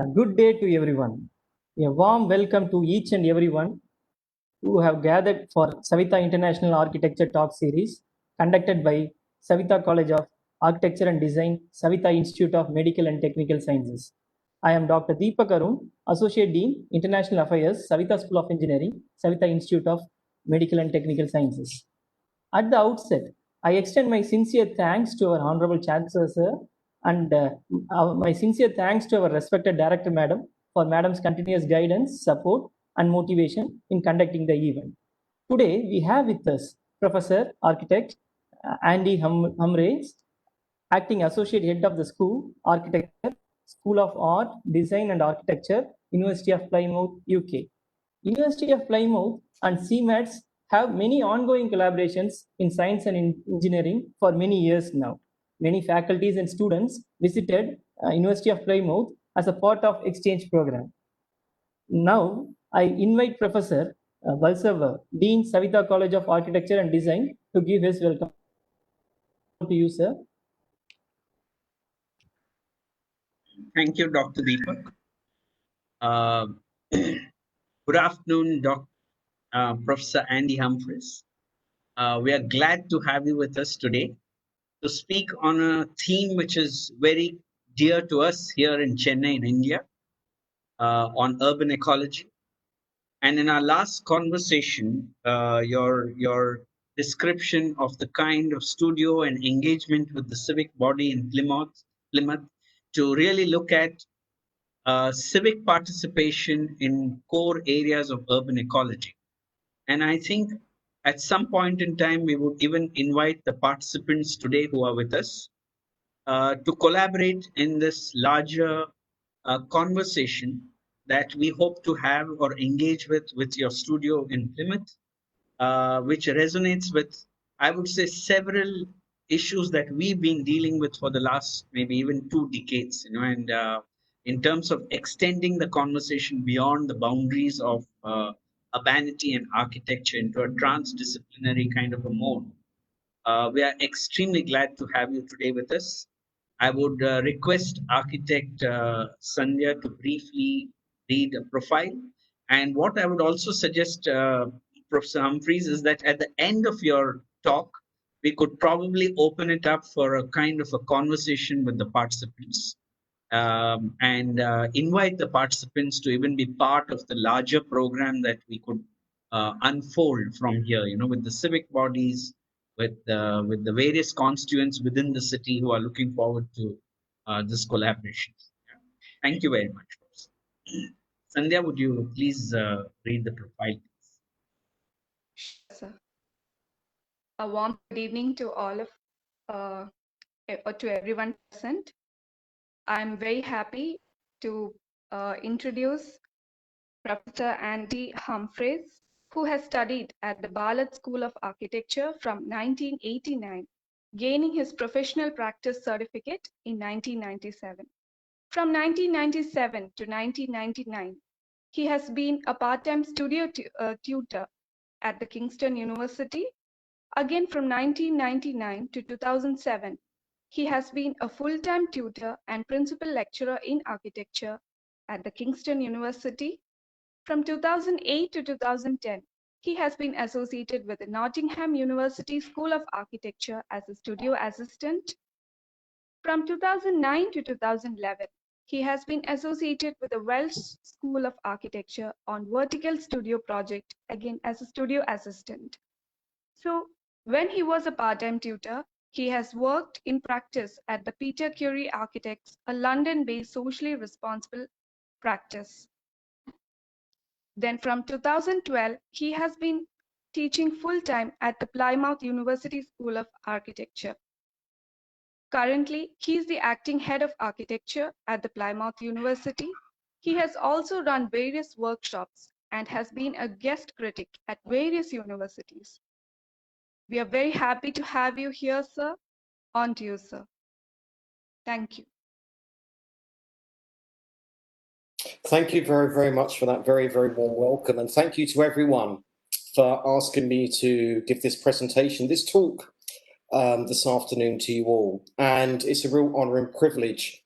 Good day to everyone. A warm welcome to each and everyone who have gathered for Saveetha International Architecture Talk Series conducted by Saveetha College of Architecture and Design, Saveetha Institute of Medical and Technical Sciences. I am Dr. Deepak Arun, Associate Dean, International Affairs, Saveetha School of Engineering, Saveetha Institute of Medical and Technical Sciences. At the outset, I extend my sincere thanks to our Honorable Chancellor, sir, and my sincere thanks to our respected Director, Madam, for Madam's continuous guidance, support, and motivation in conducting the event. Today, we have with us Professor Architect Andy Humphreys, Acting Associate Head of the School, Architecture, School of Art, Design and Architecture, University of Plymouth, UK. University of Plymouth and SIMATS have many ongoing collaborations in science and engineering for many years now. Many faculties and students visited University of Plymouth as a part of exchange program. Now, I invite Professor Valsava, Dean, Saveetha College of Architecture and Design, to give his welcome to you, sir. Thank you, Dr. Deepak. Good afternoon, Professor Andy Humphreys. We are glad to have you with us today to speak on a theme which is very dear to us here in Chennai, in India, on urban ecology. And in our last conversation, your description of the kind of studio and engagement with the civic body in Plymouth to really look at civic participation in core areas of urban ecology. And I think at some point in time, we would even invite the participants today who are with us to collaborate in this larger conversation that we hope to have or engage with your studio in Plymouth, which resonates with, I would say, several issues that we've been dealing with for the last maybe even 2 decades, and in terms of extending the conversation beyond the boundaries of urbanity and architecture into a transdisciplinary kind of a mode. We are extremely glad to have you today with us. I would request Architect Sandhya to briefly read a profile. And what I would also suggest, Professor Humphreys, is that at the end of your talk, we could probably open it up for a kind of a conversation with the participants and invite the participants to even be part of the larger program that we could unfold from here, with the civic bodies, with the various constituents within the city who are looking forward to this collaboration. Thank you very much. Sandhya, would you please read the profile? Sure, sir. A warm good evening to all of to everyone present. I'm very happy to introduce Professor Andy Humphreys, who has studied at the B.Arch School of Architecture from 1989, gaining his professional practice certificate in 1997. From 1997 to 1999, he has been a part-time studio tutor at the Kingston University. Again, from 1999 to 2007, he has been a full-time tutor and principal lecturer in architecture at the Kingston University. From 2008 to 2010, he has been associated with the Nottingham University School of Architecture as a studio assistant. From 2009 to 2011, he has been associated with the Welsh School of Architecture on Vertical Studio project, again as a studio assistant. So when he was a part-time tutor, he has worked in practice at the Peter Curie Architects, a London-based socially responsible practice. Then from 2012, he has been teaching full-time at the Plymouth University School of Architecture. Currently, he is the acting head of architecture at the Plymouth University. He has also run various workshops and has been a guest critic at various universities. We are very happy to have you here, sir. On to you, sir. Thank you. Thank you very, very much for that very, very warm welcome. And thank you to everyone for asking me to give this presentation, this talk this afternoon to you all. And it's a real honor and privilege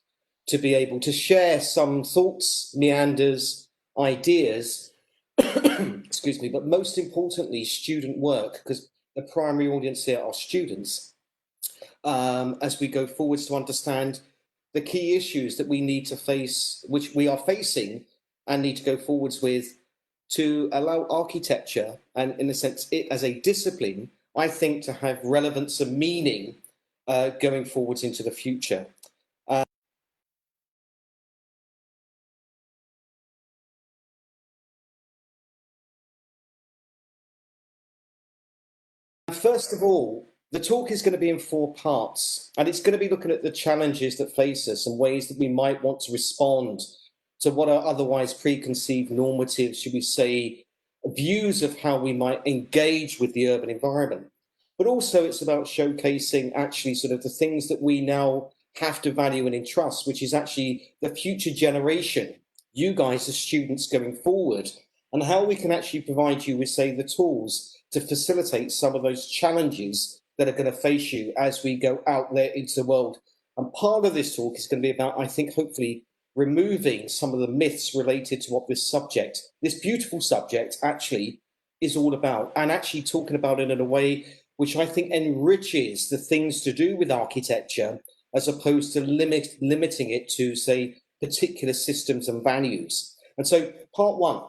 to be able to share some thoughts, meanders, ideas, excuse me, but most importantly, student work, because the primary audience here are students, as we go forwards to understand the key issues that we need to face, which we are facing and need to go forwards with, to allow architecture, and in a sense, it as a discipline, I think, to have relevance and meaning going forwards into the future. First of all, the talk is going to be in 4 parts, and it's going to be looking at the challenges that face us and ways that we might want to respond to what are otherwise preconceived normative, should we say, views of how we might engage with the urban environment. But also it's about showcasing actually sort of the things that we now have to value and entrust, which is actually the future generation, you guys as students going forward, and how we can actually provide you with, say, the tools to facilitate some of those challenges that are going to face you as we go out there into the world. And part of this talk is going to be about, I think, hopefully removing some of the myths related to what this subject, this beautiful subject, actually is all about, and actually talking about it in a way which I think enriches the things to do with architecture, as opposed to limiting it to, say, particular systems and values. And so part 1,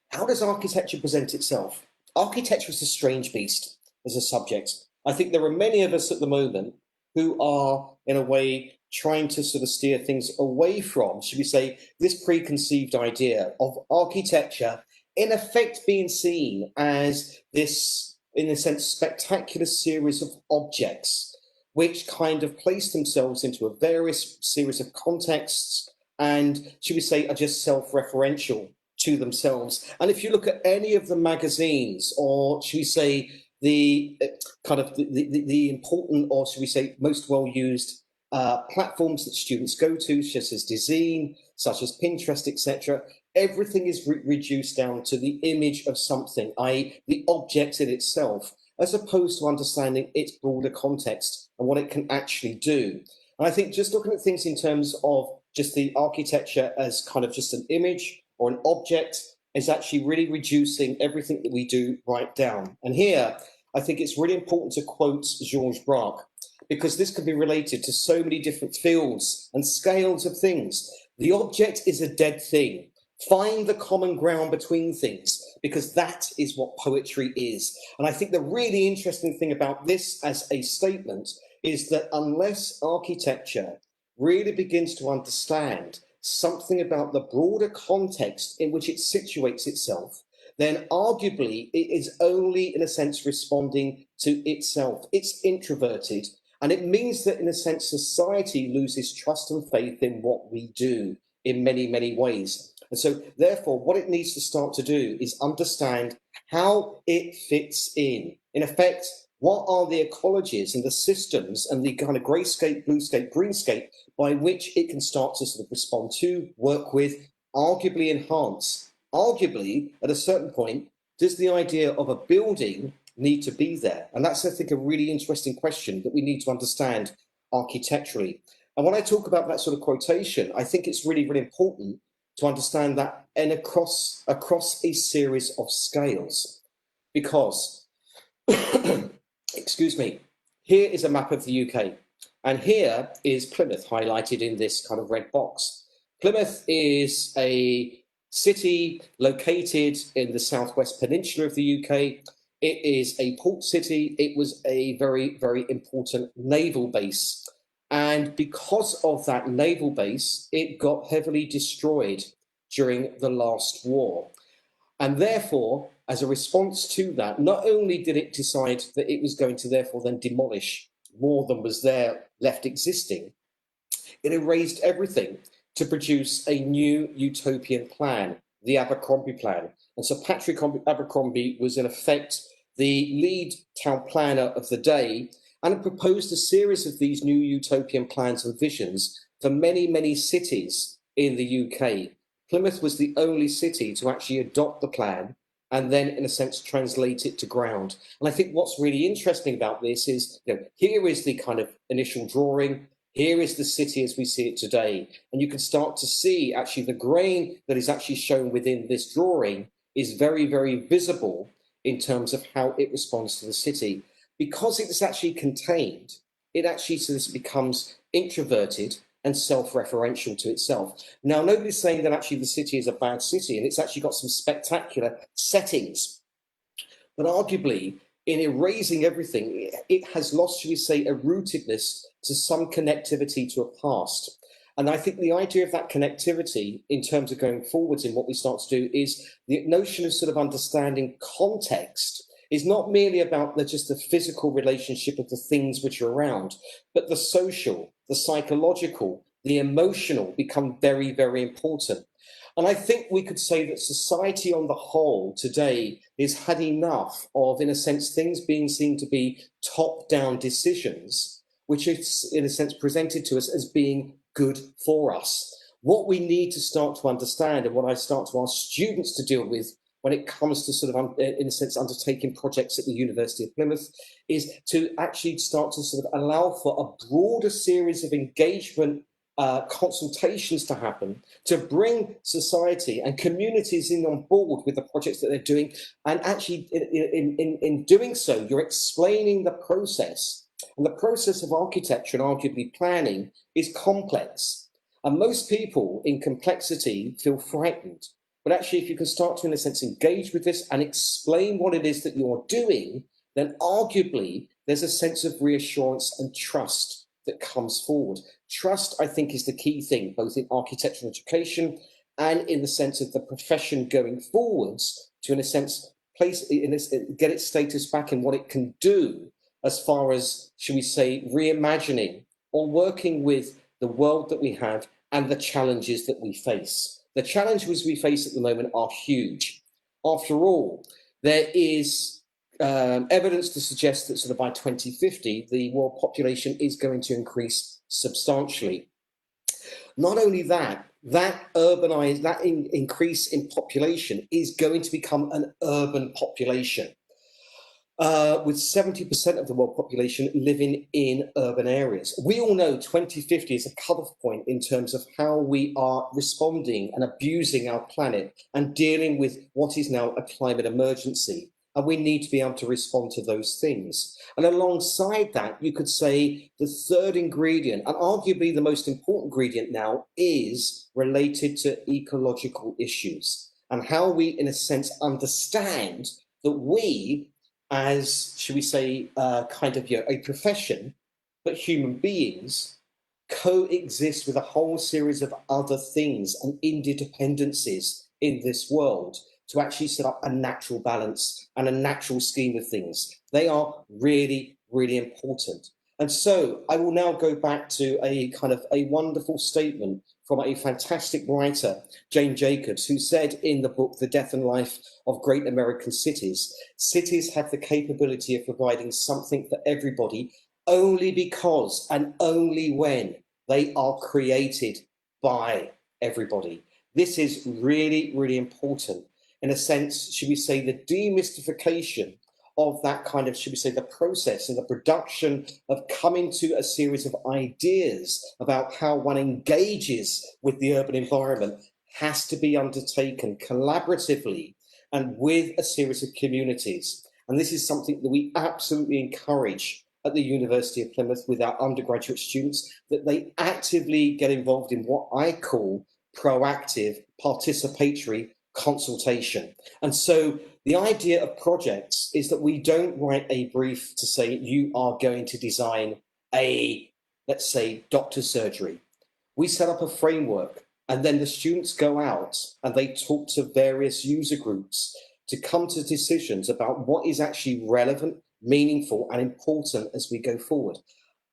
how does architecture present itself? Architecture is a strange beast as a subject. I think there are many of us at the moment who are, in a way, trying to sort of steer things away from, should we say, this preconceived idea of architecture, in effect being seen as this, in a sense, spectacular series of objects which kind of place themselves into a various series of contexts and, should we say, are just self-referential to themselves. And if you look at any of the magazines, or should we say the kind of the important, or should we say most well-used platforms that students go to, such as Design, such as Pinterest, etc., everything is reduced down to the image of something, i.e. the object in itself, as opposed to understanding its broader context and what it can actually do. And I think just looking at things in terms of just the architecture as kind of just an image or an object is actually really reducing everything that we do right down. And here, I think it's really important to quote Georges Braque, because this can be related to so many different fields and scales of things. The object is a dead thing. Find the common ground between things, because that is what poetry is. And I think the really interesting thing about this as a statement is that unless architecture really begins to understand something about the broader context in which it situates itself, then arguably it is only, in a sense, responding to itself. It's introverted. And it means that, in a sense, society loses trust and faith in what we do in many, many ways. And so, therefore, what it needs to start to do is understand how it fits in. In effect, what are the ecologies and the systems and the kind of greyscape, bluescape, greenscape by which it can start to sort of respond to, work with, arguably enhance. Arguably, at a certain point, does the idea of a building need to be there? And that's, I think, a really interesting question that we need to understand architecturally. And when I talk about that sort of quotation, I think it's really, really important to understand that and across a series of scales. Because, excuse me, here is a map of the UK. And here is Plymouth highlighted in this kind of red box. Plymouth is a city located in the southwest peninsula of the UK. It is a port city. It was a very, very important naval base. And because of that naval base, it got heavily destroyed during the last war. And therefore, as a response to that, not only did it decide that it was going to therefore then demolish more than was there left existing, it erased everything to produce a new utopian plan, the Abercrombie Plan. And so Patrick Abercrombie was in effect the lead town planner of the day, and proposed a series of these new utopian plans and visions for many, many cities in the UK. Plymouth was the only city to actually adopt the plan and then, in a sense, translate it to ground. And I think what's really interesting about this is, here is the kind of initial drawing. Here is the city as we see it today. And you can start to see actually the grain that is actually shown within this drawing is very, very visible in terms of how it responds to the city. Because it's actually contained, it actually sort of becomes introverted and self-referential to itself. Now, nobody's saying that actually the city is a bad city, and it's actually got some spectacular settings. But arguably, in erasing everything, it has lost, should we say, a rootedness to some connectivity to a past. And I think the idea of that connectivity in terms of going forwards in what we start to do is the notion of sort of understanding context is not merely about just the physical relationship of the things which are around, but the social, the psychological, the emotional become very, very important. And I think we could say that society on the whole today has had enough of, in a sense, things being seen to be top-down decisions, which is, in a sense, presented to us as being good for us. What we need to start to understand, and what I start to ask students to deal with when it comes to sort of, in a sense, undertaking projects at the University of Plymouth, is to actually start to sort of allow for a broader series of engagement consultations to happen, to bring society and communities in on board with the projects that they're doing. And actually, in doing so, you're explaining the process. And the process of architecture and arguably planning is complex. And most people in complexity feel frightened. But actually, if you can start to, in a sense, engage with this and explain what it is that you're doing, then arguably there's a sense of reassurance and trust that comes forward. Trust, I think, is the key thing, both in architectural education and in the sense of the profession going forwards to, in a sense, get its status back in what it can do as far as, should we say, reimagining or working with the world that we have and the challenges that we face. The challenges we face at the moment are huge. After all, there is evidence to suggest that sort of by 2050, the world population is going to increase substantially. Not only that, that increase in population is going to become an urban population. With 70% of the world population living in urban areas. We all know 2050 is a cutoff point in terms of how we are responding and abusing our planet and dealing with what is now a climate emergency. And we need to be able to respond to those things. And alongside that, you could say the third ingredient, and arguably the most important ingredient now, is related to ecological issues and how we, in a sense, understand that we, as, should we say, kind of a profession, but human beings coexist with a whole series of other things and interdependencies in this world to actually set up a natural balance and a natural scheme of things. They are really, really important. And so I will now go back to a kind of a wonderful statement from a fantastic writer, Jane Jacobs, who said in the book, The Death and Life of Great American Cities, cities have the capability of providing something for everybody only because and only when they are created by everybody. This is really, really important. In a sense, should we say, the demystification of that kind of, should we say, the process and the production of coming to a series of ideas about how one engages with the urban environment has to be undertaken collaboratively and with a series of communities. And this is something that we absolutely encourage at the University of Plymouth with our undergraduate students, that they actively get involved in what I call proactive, participatory consultation. And so the idea of projects is that we don't write a brief to say you are going to design a, let's say, doctor's surgery. We set up a framework, and then the students go out and they talk to various user groups to come to decisions about what is actually relevant, meaningful, and important as we go forward.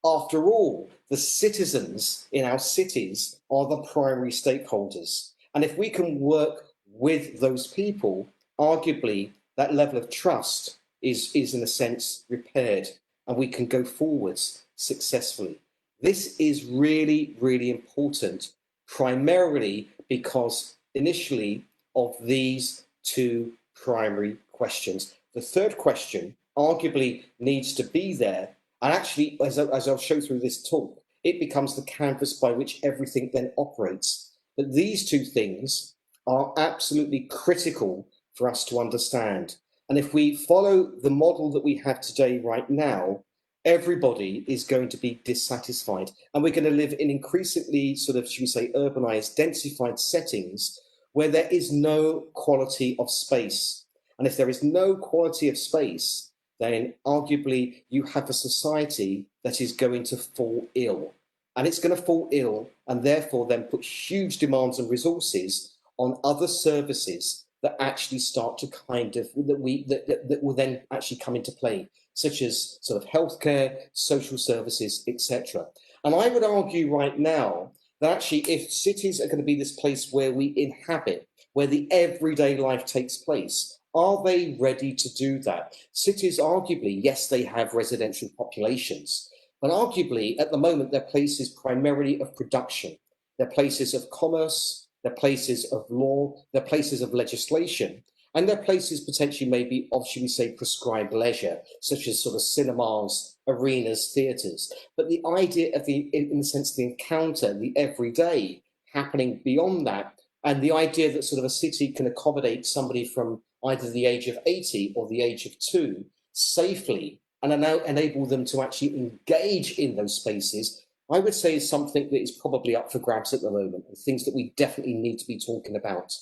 After all, the citizens in our cities are the primary stakeholders. And if we can work with those people, arguably that level of trust is in a sense repaired, and we can go forwards successfully. This is really, really important, primarily because initially of these two primary questions. The third question arguably needs to be there, and actually, as I'll show through this talk, it becomes the canvas by which everything then operates. But these two things are absolutely critical for us to understand. And if we follow the model that we have today right now, everybody is going to be dissatisfied. And we're going to live in increasingly sort of, should we say, urbanized, densified settings where there is no quality of space. And if there is no quality of space, then arguably you have a society that is going to fall ill. And it's going to fall ill and therefore then put huge demands and resources on other services that actually start to kind of, that will then actually come into play, such as sort of healthcare, social services, etc. And I would argue right now that actually if cities are going to be this place where we inhabit, where the everyday life takes place, are they ready to do that? Cities, arguably, yes, they have residential populations, but arguably at the moment they're places primarily of production. They're places of commerce, they're places of law, they're places of legislation, and they're places potentially maybe of, should we say, prescribed leisure, such as sort of cinemas, arenas, theatres. But the idea of the, in the sense, the encounter, the everyday happening beyond that, and the idea that sort of a city can accommodate somebody from either the age of 80 or the age of 2 safely and enable them to actually engage in those spaces, I would say is something that is probably up for grabs at the moment, and things that we definitely need to be talking about.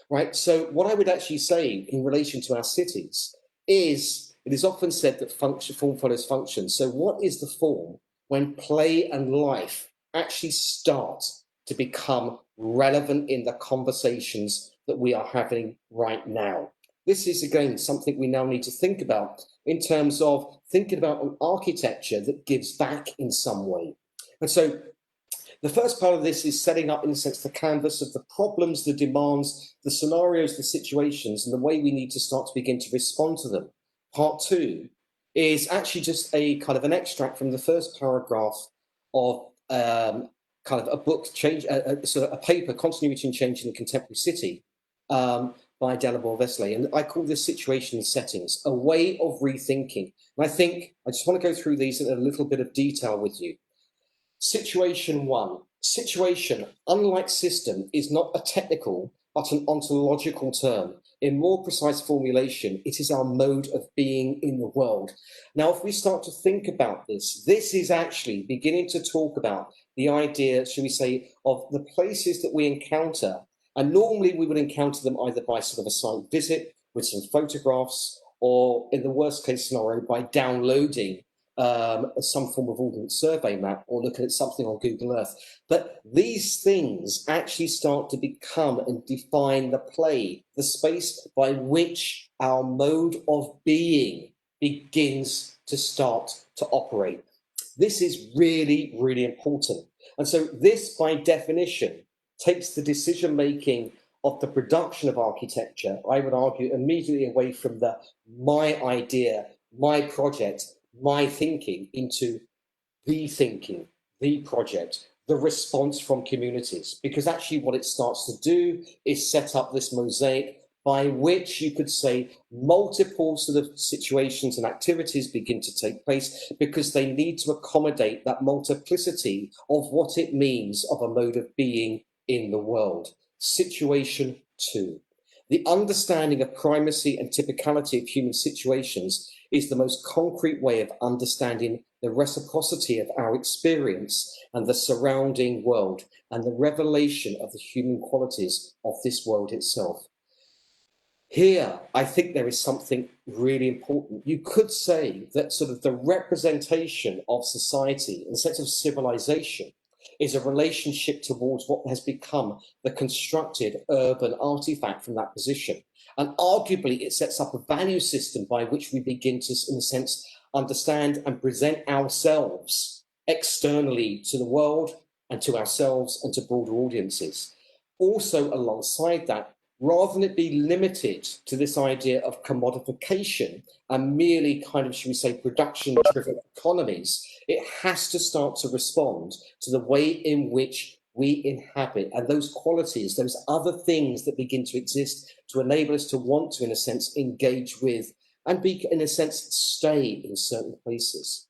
Right, so what I would actually say in relation to our cities is, it is often said that form follows function. So what is the form when play and life actually start to become relevant in the conversations that we are having right now? This is, again, something we now need to think about in terms of thinking about an architecture that gives back in some way. And so the first part of this is setting up, in a sense, the canvas of the problems, the demands, the scenarios, the situations, and the way we need to start to begin to respond to them. Part 2 is actually just a kind of an extract from the first paragraph of kind of a book, sort of a paper, Continuity and Change in the Contemporary City, by Dalibor Vesely. And I call this Situation and Settings, a way of rethinking. And I think I just want to go through these in a little bit of detail with you. Situation 1. Situation, unlike system, is not a technical but an ontological term. In more precise formulation, it is our mode of being in the world. Now, if we start to think about this, this is actually beginning to talk about the idea, shall we say, of the places that we encounter. And normally we would encounter them either by sort of a site visit with some photographs, or in the worst case scenario, by downloading some form of ordnance survey map or looking at something on Google Earth. But these things actually start to become and define the play, the space by which our mode of being begins to start to operate. This is really, really important. And so this, by definition, takes the decision-making of the production of architecture, I would argue, immediately away from the my idea, my project, my thinking, into the thinking, the project, the response from communities. Because actually what it starts to do is set up this mosaic by which you could say multiple sort of situations and activities begin to take place, because they need to accommodate that multiplicity of what it means of a mode of being in the world. Situation 2. The understanding of primacy and typicality of human situations is the most concrete way of understanding the reciprocity of our experience and the surrounding world, and the revelation of the human qualities of this world itself. Here, I think there is something really important. You could say that sort of the representation of society in the sense of civilization is a relationship towards what has become the constructed urban artifact from that position. And arguably, it sets up a value system by which we begin to, in a sense, understand and present ourselves externally to the world and to ourselves and to broader audiences. Also, alongside that, rather than it be limited to this idea of commodification and merely kind of, should we say, production-driven economies, it has to start to respond to the way in which we inhabit, and those qualities, those other things that begin to exist to enable us to want to, in a sense, engage with and be, in a sense, stay in certain places.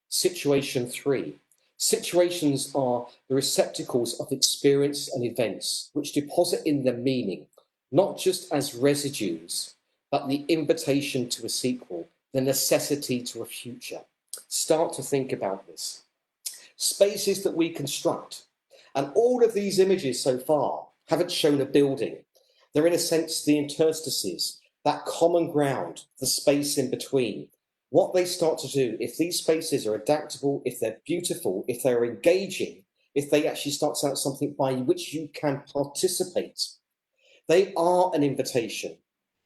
Situation 3. Situations are the receptacles of experience and events which deposit in them meaning, not just as residues, but the invitation to a sequel, the necessity to a future. Start to think about this. Spaces that we construct, and all of these images so far haven't shown a building. They're in a sense the interstices, that common ground, the space in between. What they start to do, if these spaces are adaptable, if they're beautiful, if they're engaging, if they actually start out something by which you can participate, they are an invitation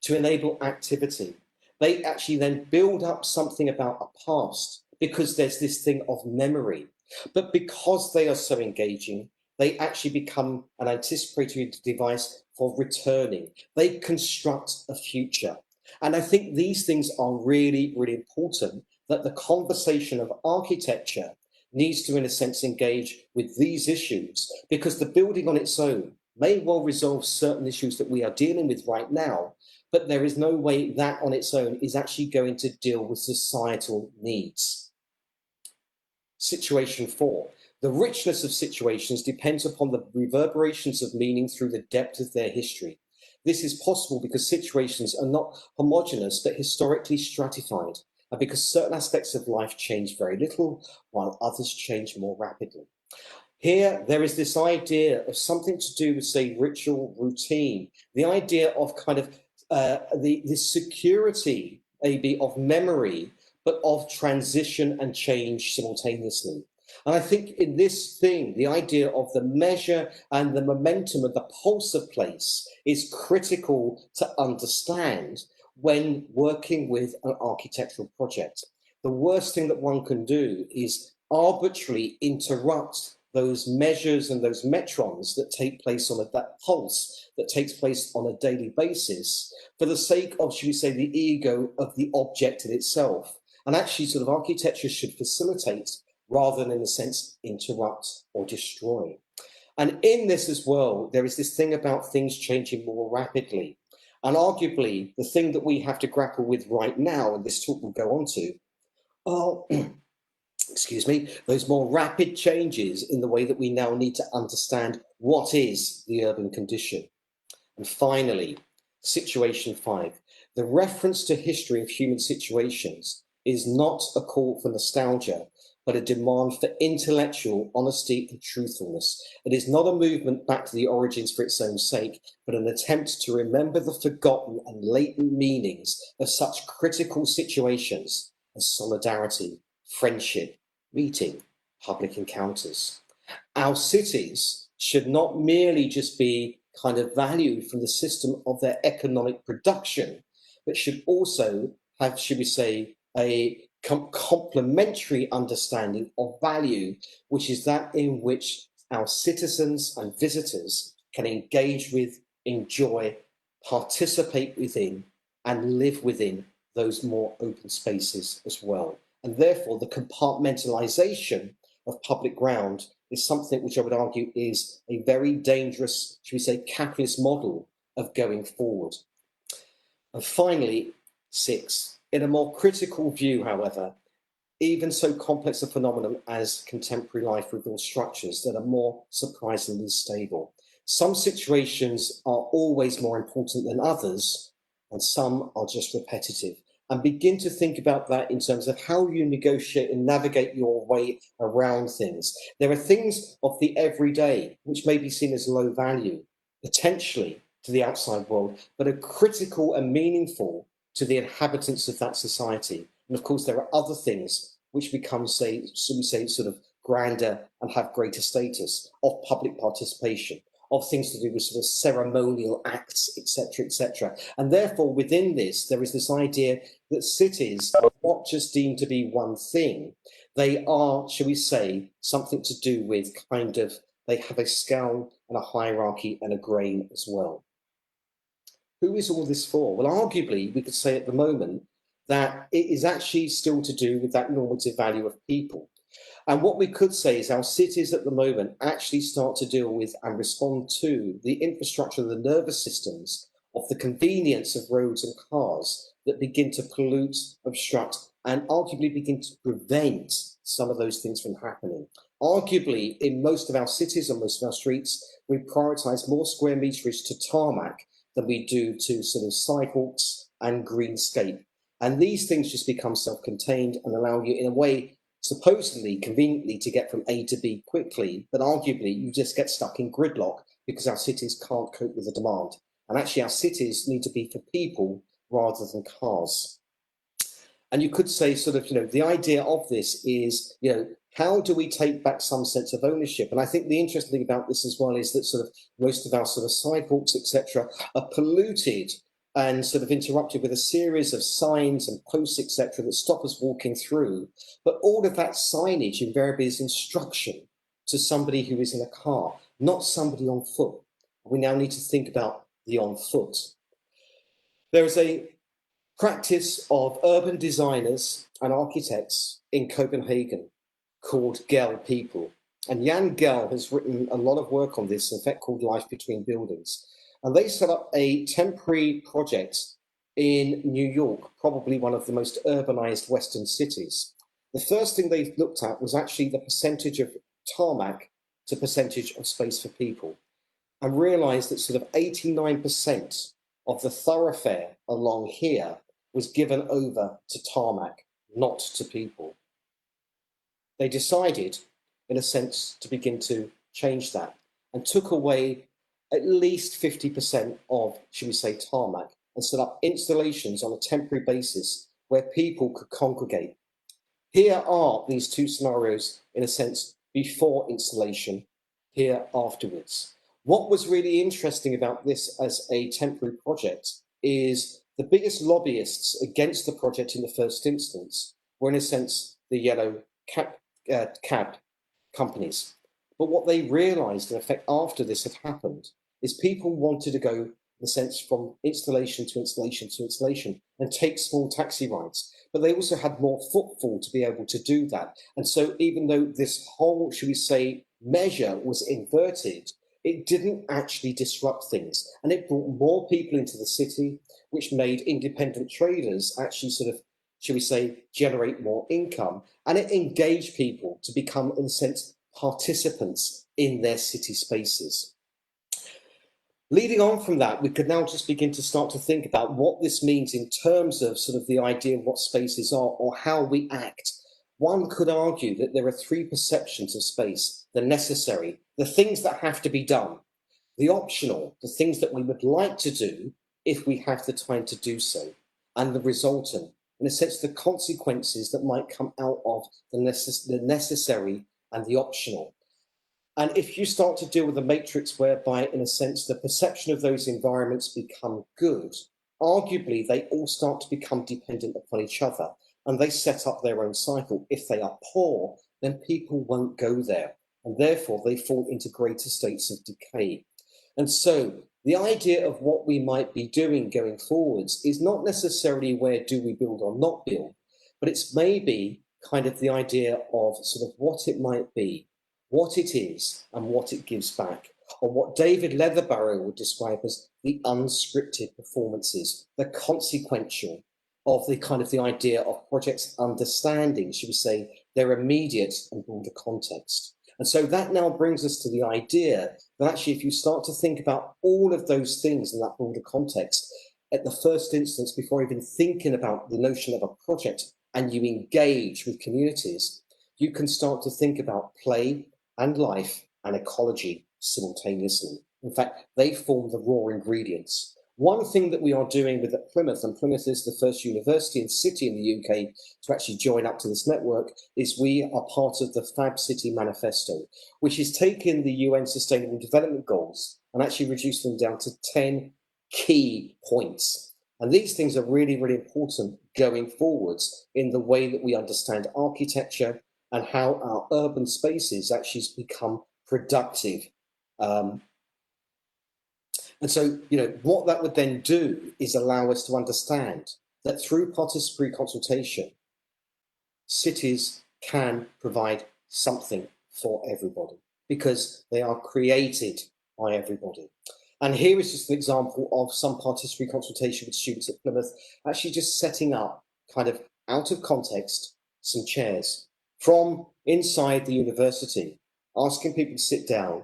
to enable activity. They actually then build up something about a past because there's this thing of memory. But because they are so engaging, they actually become an anticipatory device for returning. They construct a future. And I think these things are really, really important, that the conversation of architecture needs to, in a sense, engage with these issues, because the building on its own may well resolve certain issues that we are dealing with right now, but there is no way that on its own is actually going to deal with societal needs. Situation 4. The richness of situations depends upon the reverberations of meaning through the depth of their history. This is possible because situations are not homogeneous, but historically stratified, and because certain aspects of life change very little, while others change more rapidly. Here, there is this idea of something to do with, say, ritual, routine, the idea of kind of the security, maybe, of memory, but of transition and change simultaneously. And I think in this thing, the idea of the measure and the momentum of the pulse of place is critical to understand when working with an architectural project. The worst thing that one can do is arbitrarily interrupt those measures and those metrons that take place on that pulse that takes place on a daily basis for the sake of, should we say, the ego of the object in itself. And actually sort of architecture should facilitate rather than, in a sense, interrupt or destroy. And in this as well, there is this thing about things changing more rapidly. And arguably, the thing that we have to grapple with right now, and this talk will go on to, are excuse me, those more rapid changes in the way that we now need to understand what is the urban condition. And finally, situation 5, the reference to history of human situations is not a call for nostalgia, but a demand for intellectual honesty and truthfulness. It is not a movement back to the origins for its own sake, but an attempt to remember the forgotten and latent meanings of such critical situations as solidarity, friendship, meeting, public encounters. Our cities should not merely just be kind of valued from the system of their economic production, but should also have, should we say, a complementary understanding of value, which is that in which our citizens and visitors can engage with, enjoy, participate within, and live within those more open spaces as well. And therefore, the compartmentalization of public ground is something which I would argue is a very dangerous, should we say, capitalist model of going forward. And finally, 6, in a more critical view, however, even so complex a phenomenon as contemporary life reveals structures that are more surprisingly stable. Some situations are always more important than others, and some are just repetitive. And begin to think about that in terms of how you negotiate and navigate your way around things. There are things of the everyday which may be seen as low value, potentially to the outside world, but are critical and meaningful to the inhabitants of that society. And of course, there are other things which become, say, sort of grander and have greater status of public participation, of things to do with sort of ceremonial acts, etc., etc. And therefore, within this, there is this idea that cities are not just deemed to be one thing. They are, shall we say, something to do with kind of, they have a scale and a hierarchy and a grain as well. Who is all this for? Well, arguably, we could say at the moment that it is actually still to do with that normative value of people. And what we could say is our cities at the moment actually start to deal with and respond to the infrastructure of the nervous systems of the convenience of roads and cars that begin to pollute, obstruct, and arguably begin to prevent some of those things from happening. Arguably, in most of our cities and most of our streets, we prioritise more square meterage to tarmac than we do to sort of sidewalks and greenscape. And these things just become self-contained and allow you, in a way, supposedly conveniently, to get from A to B quickly, but arguably you just get stuck in gridlock because our cities can't cope with the demand. And actually our cities need to be for people rather than cars. And you could say sort of, the idea of this is, how do we take back some sense of ownership? And I think the interesting thing about this as well is that sort of most of our sort of sidewalks, etc., are polluted and sort of interrupted with a series of signs and posts, etc., that stop us walking through. But all of that signage invariably is instruction to somebody who is in a car, not somebody on foot. We now need to think about the on foot. There is a practice of urban designers and architects in Copenhagen called Gel People. And Jan Gel has written a lot of work on this, in fact, called Life Between Buildings. And they set up a temporary project in New York, probably one of the most urbanized Western cities. The first thing they looked at was actually the percentage of tarmac to percentage of space for people, and realized that sort of 89% of the thoroughfare along here was given over to tarmac, not to people. They decided, in a sense, to begin to change that and took away at least 50% of, should we say, tarmac, and set up installations on a temporary basis where people could congregate. Here are these two scenarios, in a sense, before installation, here afterwards. What was really interesting about this as a temporary project is the biggest lobbyists against the project in the first instance were, in a sense, the yellow cab companies. But what they realised, in effect, after this had happened, is people wanted to go, in a sense, from installation to installation to installation and take small taxi rides. But they also had more footfall to be able to do that. And so even though this whole, should we say, measure was inverted, it didn't actually disrupt things. And it brought more people into the city, which made independent traders actually sort of, should we say, generate more income. And it engaged people to become, in a sense, participants in their city spaces. Leading on from that, we could now just begin to start to think about what this means in terms of sort of the idea of what spaces are or how we act. One could argue that there are three perceptions of space: the necessary, the things that have to be done; the optional, the things that we would like to do if we have the time to do so; and the resultant, in a sense, the consequences that might come out of the necessary and the optional. And if you start to deal with a matrix whereby, in a sense, the perception of those environments become good, arguably they all start to become dependent upon each other, and they set up their own cycle. If they are poor, then people won't go there, and therefore they fall into greater states of decay. And so the idea of what we might be doing going forwards is not necessarily where do we build or not build, but it's maybe kind of the idea of sort of what it might be, what it is, and what it gives back, or what David Leatherbarrow would describe as the unscripted performances, the consequential of the kind of the idea of projects understanding, should we say, their immediate and broader context. And so that now brings us to the idea that actually if you start to think about all of those things in that broader context, at the first instance, before even thinking about the notion of a project, and you engage with communities, you can start to think about play and life and ecology simultaneously. In fact, they form the raw ingredients. One thing that we are doing with Plymouth, and Plymouth is the first university and city in the UK to actually join up to this network, is we are part of the Fab City Manifesto, which is taking the UN Sustainable Development Goals and actually reduced them down to 10 key points. And these things are really, really important going forwards in the way that we understand architecture and how our urban spaces actually become productive. And so, what that would then do is allow us to understand that through participatory consultation, cities can provide something for everybody because they are created by everybody. And here is just an example of some participatory consultation with students at Plymouth, actually just setting up kind of out of context, some chairs from inside the university, asking people to sit down,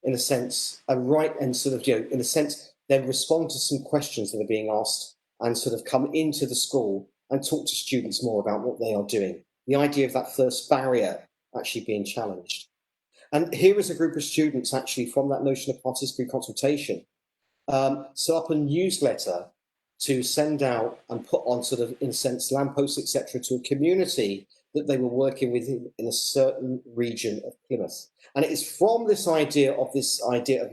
in a sense, and write, and sort of, in a sense, then respond to some questions that are being asked, and sort of come into the school and talk to students more about what they are doing. The idea of that first barrier actually being challenged. And here is a group of students actually from that notion of participatory consultation, set up a newsletter to send out and put on sort of, in a sense, lampposts, etc., to a community that they were working with in a certain region of Plymouth. And it is from this idea of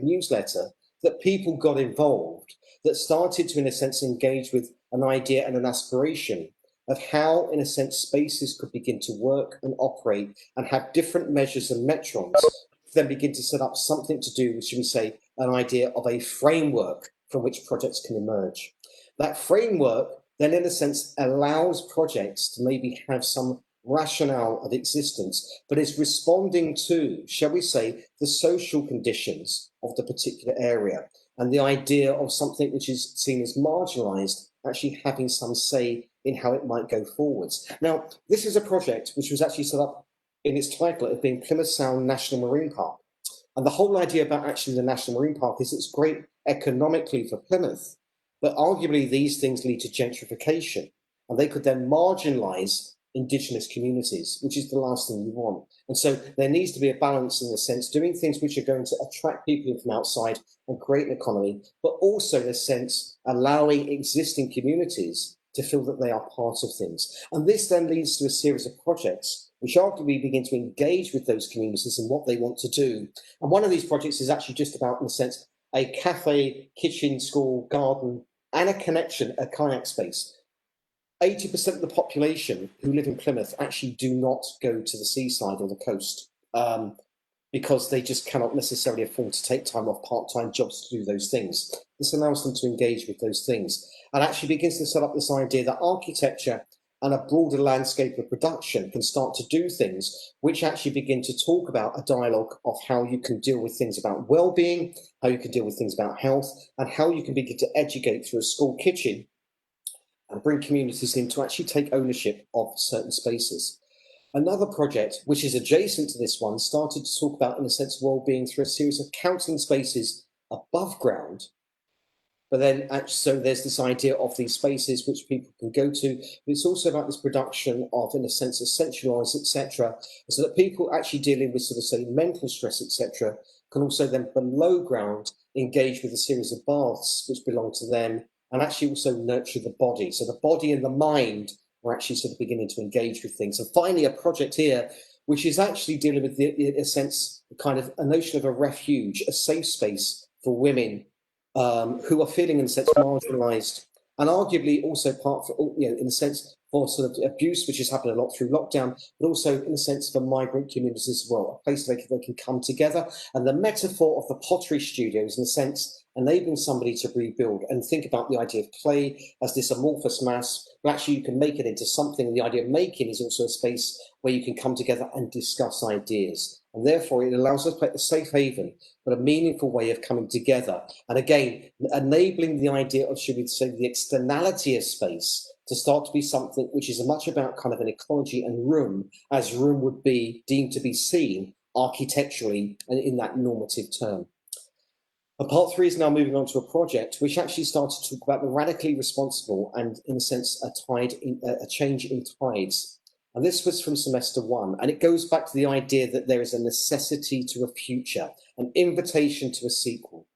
newsletter that people got involved, that started to, in a sense, engage with an idea and an aspiration of how, in a sense, spaces could begin to work and operate and have different measures and metrons, then begin to set up something to do with, should we say, an idea of a framework from which projects can emerge. That framework then, in a sense, allows projects to maybe have some rationale of existence, but is responding to, shall we say, the social conditions of the particular area, and the idea of something which is seen as marginalised actually having some say in how it might go forwards. Now, this is a project which was actually set up in its title as being Plymouth Sound National Marine Park. And the whole idea about actually the National Marine Park is it's great economically for Plymouth, but arguably these things lead to gentrification, and they could then marginalise Indigenous communities, which is the last thing you want. And so there needs to be a balance in the sense, doing things which are going to attract people from outside and create an economy, but also in a sense, allowing existing communities to feel that they are part of things. And this then leads to a series of projects which arguably begin to engage with those communities and what they want to do. And one of these projects is actually just about, in a sense, a cafe, kitchen, school, garden, and a connection, a kayak space. 80% of the population who live in Plymouth actually do not go to the seaside or the coast because they just cannot necessarily afford to take time off part-time jobs to do those things. This allows them to engage with those things and actually begins to set up this idea that architecture and a broader landscape of production can start to do things which actually begin to talk about a dialogue of how you can deal with things about well-being, how you can deal with things about health, and how you can begin to educate through a school kitchen and bring communities in to actually take ownership of certain spaces. Another project, which is adjacent to this one, started to talk about, in a sense, well-being through a series of counselling spaces above ground. But then, so there's this idea of these spaces which people can go to. But it's also about this production of, in a sense, essentialised, etc., so that people actually dealing with sort of, say, mental stress, etc., can also then below ground engage with a series of baths which belong to them, and actually also nurture the body. So the body and the mind are actually sort of beginning to engage with things. And finally, a project here, which is actually dealing with, in a sense, kind of a notion of a refuge, a safe space for women who are feeling, in a sense, marginalised, and arguably also part for, in a sense, for sort of abuse, which has happened a lot through lockdown, but also in a sense for migrant communities as well, a place where they can come together. And the metaphor of the pottery studios, in a sense, enabling somebody to rebuild and think about the idea of clay as this amorphous mass, but actually you can make it into something. And the idea of making is also a space where you can come together and discuss ideas. And therefore, it allows us to create a safe haven, but a meaningful way of coming together. And again, enabling the idea of, should we say, the externality of space to start to be something which is as much about kind of an ecology and room as room would be deemed to be seen architecturally and in that normative term. And part 3 is now moving on to a project which actually started to talk about the radically responsible and, in a sense, a change in tides. And this was from semester 1, and it goes back to the idea that there is a necessity to a future, an invitation to a sequel.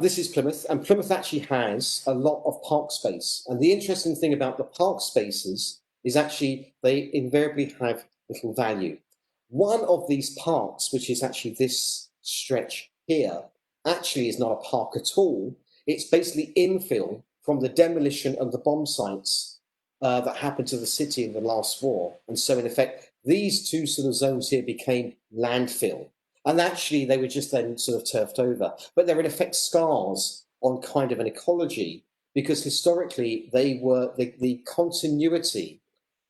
This is Plymouth, and Plymouth actually has a lot of park space. And the interesting thing about the park spaces is actually they invariably have little value. One of these parks, which is actually this stretch here, actually is not a park at all. It's basically infill from the demolition of the bomb sites that happened to the city in the last war. And so, in effect, these two sort of zones here became landfill. And actually, they were just then sort of turfed over. But they're, in effect, scars on kind of an ecology, because historically, they were the continuity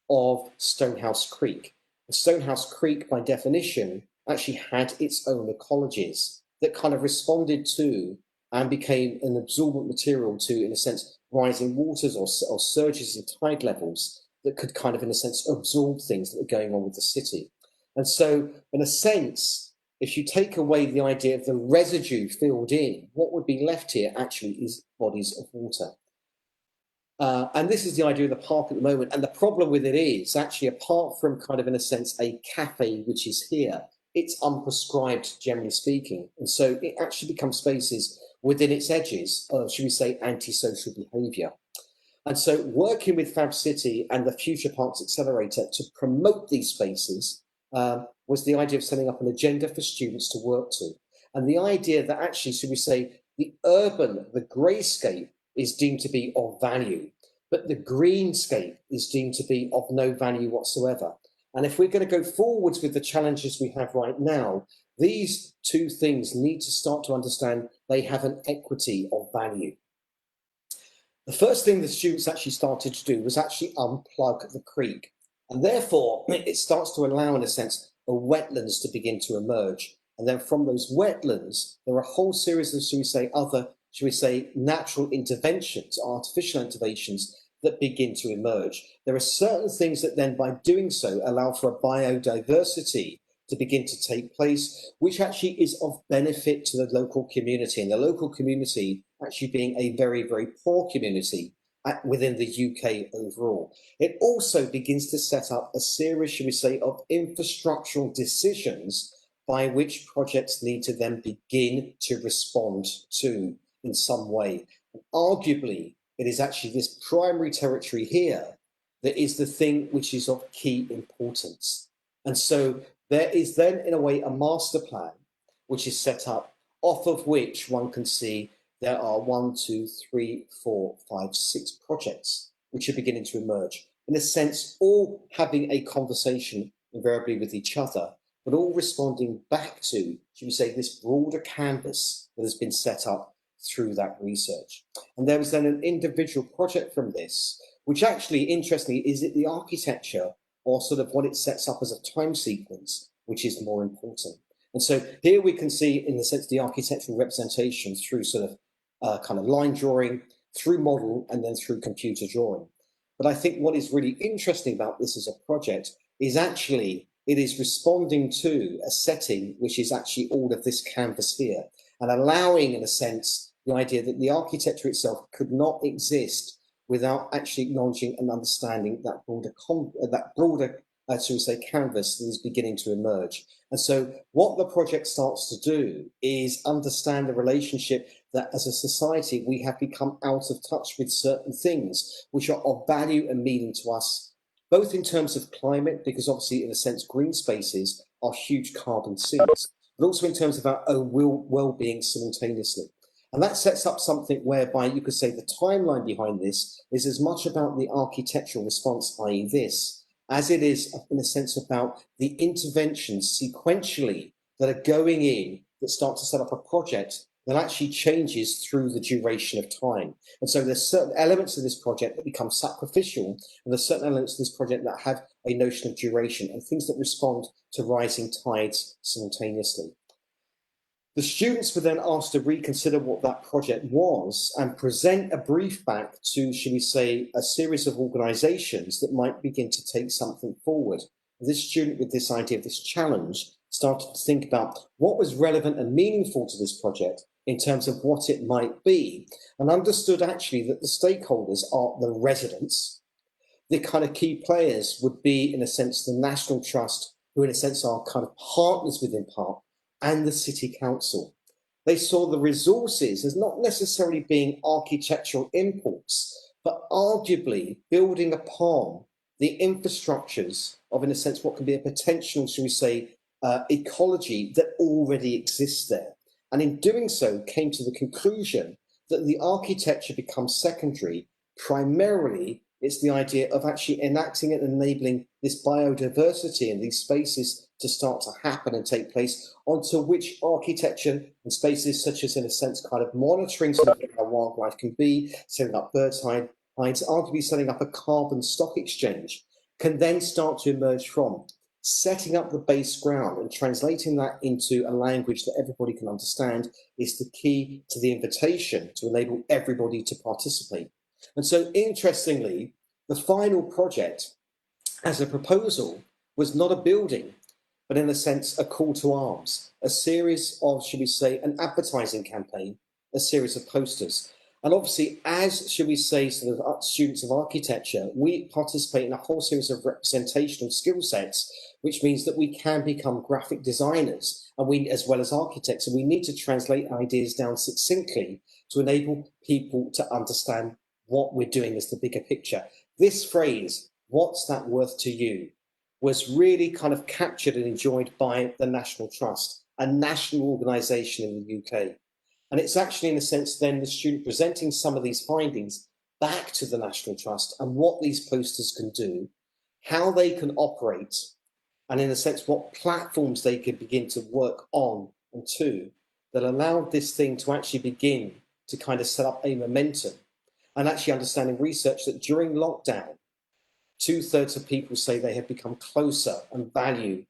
of Stonehouse Creek. And Stonehouse Creek, by definition, actually had its own ecologies that kind of responded to and became an absorbent material to, in a sense, rising waters or surges in tide levels that could kind of, in a sense, absorb things that are going on with the city. And so, in a sense, if you take away the idea of the residue filled in, what would be left here actually is bodies of water. And this is the idea of the park at the moment. And the problem with it is actually, apart from kind of, in a sense, a cafe, which is here, it's unprescribed, generally speaking. And so it actually becomes spaces within its edges of, should we say, antisocial behaviour. And so working with Fab City and the Future Parks Accelerator to promote these spaces was the idea of setting up an agenda for students to work to. And the idea that actually, should we say, the greyscape is deemed to be of value, but the greenscape is deemed to be of no value whatsoever. And if we're going to go forwards with the challenges we have right now, these two things need to start to understand they have an equity of value. The first thing the students actually started to do was actually unplug the creek. And therefore, it starts to allow, in a sense, a wetlands to begin to emerge. And then from those wetlands, there are a whole series of, should we say, natural interventions, artificial interventions that begin to emerge. There are certain things that then, by doing so, allow for a biodiversity to begin to take place, which actually is of benefit to the local community, and the local community actually being a very, very poor community within the UK overall. It also begins to set up a series, should we say, of infrastructural decisions by which projects need to then begin to respond to in some way. And arguably, it is actually this primary territory here that is the thing which is of key importance. And so there is then, in a way, a master plan which is set up, off of which one can see there are 1, 2, 3, 4, 5, 6 projects which are beginning to emerge. In a sense, all having a conversation invariably with each other, but all responding back to, should we say, this broader canvas that has been set up through that research. And there was then an individual project from this, which actually, interestingly, is it the architecture or sort of what it sets up as a time sequence, which is more important. And so here we can see, in the sense, the architectural representation through sort of kind of line drawing, through model, and then through computer drawing. But I think what is really interesting about this as a project is actually it is responding to a setting which is actually all of this canvas here, and allowing, in a sense, the idea that the architecture itself could not exist without actually acknowledging and understanding that broader, shall we say, canvas that is beginning to emerge. And so what the project starts to do is understand the relationship that as a society we have become out of touch with certain things which are of value and meaning to us, both in terms of climate, because obviously, in a sense, green spaces are huge carbon sinks, but also in terms of our own well-being simultaneously. And that sets up something whereby you could say the timeline behind this is as much about the architectural response, i.e. this, as it is, in a sense, about the interventions sequentially that are going in that start to set up a project that actually changes through the duration of time. And so there's certain elements of this project that become sacrificial, and there's certain elements of this project that have a notion of duration and things that respond to rising tides simultaneously. The students were then asked to reconsider what that project was and present a brief back to, shall we say, a series of organisations that might begin to take something forward. This student, with this idea of this challenge, started to think about what was relevant and meaningful to this project in terms of what it might be, and understood actually that the stakeholders are the residents. The kind of key players would be, in a sense, the National Trust, who in a sense are kind of partners within Park, and the City Council. They saw the resources as not necessarily being architectural inputs, but arguably building upon the infrastructures of, in a sense, what can be a potential, shall we say, ecology that already exists there. And in doing so, came to the conclusion that the architecture becomes secondary. Primarily, it's the idea of actually enacting and enabling this biodiversity in these spaces to start to happen and take place, onto which architecture and spaces such as, in a sense, kind of monitoring sort of how wildlife can be, setting up bird hides, arguably setting up a carbon stock exchange, can then start to emerge from. Setting up the base ground and translating that into a language that everybody can understand is the key to the invitation to enable everybody to participate. And so interestingly, the final project as a proposal was not a building, but in a sense, a call to arms, a series of, should we say, an advertising campaign, a series of posters. And obviously, as, should we say, sort of students of architecture, we participate in a whole series of representational skill sets, which means that we can become graphic designers, and we, as well as architects, and we need to translate ideas down succinctly to enable people to understand what we're doing as the bigger picture. This phrase, "what's that worth to you?" was really kind of captured and enjoyed by the National Trust, a national organisation in the UK. And it's actually, in a sense, then the student presenting some of these findings back to the National Trust and what these posters can do, how they can operate, and in a sense, what platforms they could begin to work on and to, that allowed this thing to actually begin to kind of set up a momentum. And actually understanding research that during lockdown, 2/3 of people say they have become closer and value,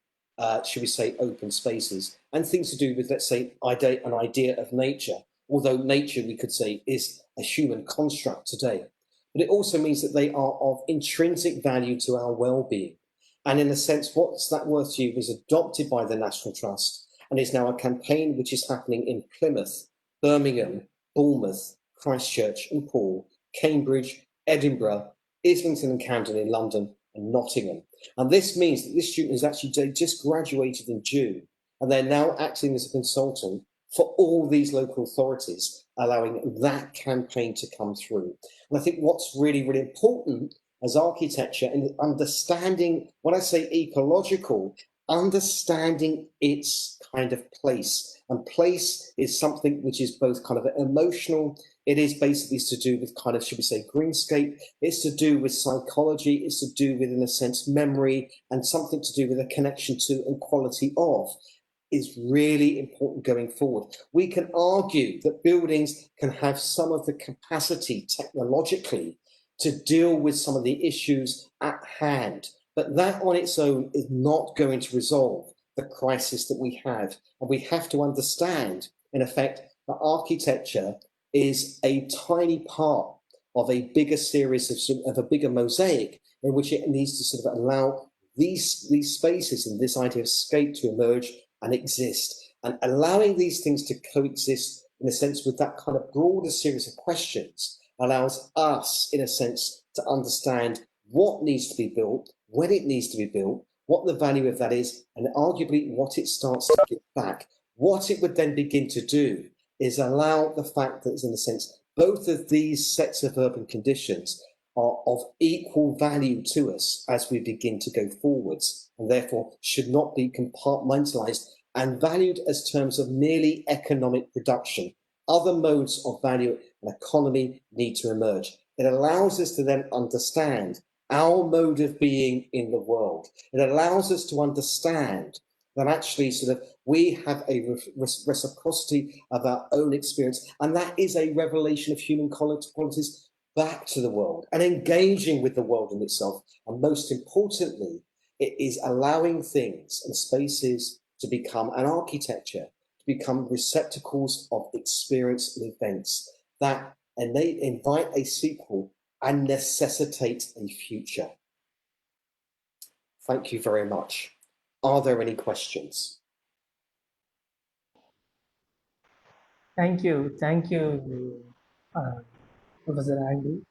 should we say, open spaces, and things to do with, let's say, an idea of nature, although nature, we could say, is a human construct today. But it also means that they are of intrinsic value to our well-being. And in a sense, "What's that worth to you?" was adopted by the National Trust and is now a campaign which is happening in Plymouth, Birmingham, Bournemouth, Christchurch and Poole, Cambridge, Edinburgh, Islington and Camden in London, and Nottingham. And this means that this student has actually just graduated in June, and they're now acting as a consultant for all these local authorities, allowing that campaign to come through. And I think what's really, really important as architecture in understanding, when I say ecological, understanding its kind of place. And place is something which is both kind of emotional. It is basically to do with kind of, should we say, greenscape. It's to do with psychology. It's to do with, in a sense, memory, and something to do with a connection to and quality of, is really important going forward. We can argue that buildings can have some of the capacity technologically to deal with some of the issues at hand, but that on its own is not going to resolve the crisis that we have. And we have to understand, in effect, that architecture is a tiny part of a bigger series of a bigger mosaic, in which it needs to sort of allow these spaces and this idea of scape to emerge and exist, and allowing these things to coexist, in a sense, with that kind of broader series of questions allows us, in a sense, to understand what needs to be built, when it needs to be built, what the value of that is, and arguably what it starts to give back. What it would then begin to do is allow the fact that, in a sense, both of these sets of urban conditions are of equal value to us as we begin to go forwards, and therefore should not be compartmentalized and valued as terms of merely economic production. Other modes of value and economy need to emerge. It allows us to then understand our mode of being in the world. It allows us to understand that actually sort of we have a reciprocity of our own experience, and that is a revelation of human qualities back to the world and engaging with the world in itself. And most importantly, it is allowing things and spaces to become an architecture, to become receptacles of experience and events that invite a sequel and necessitate a future. Thank you very much. Are there any questions? Thank you, Professor Andy.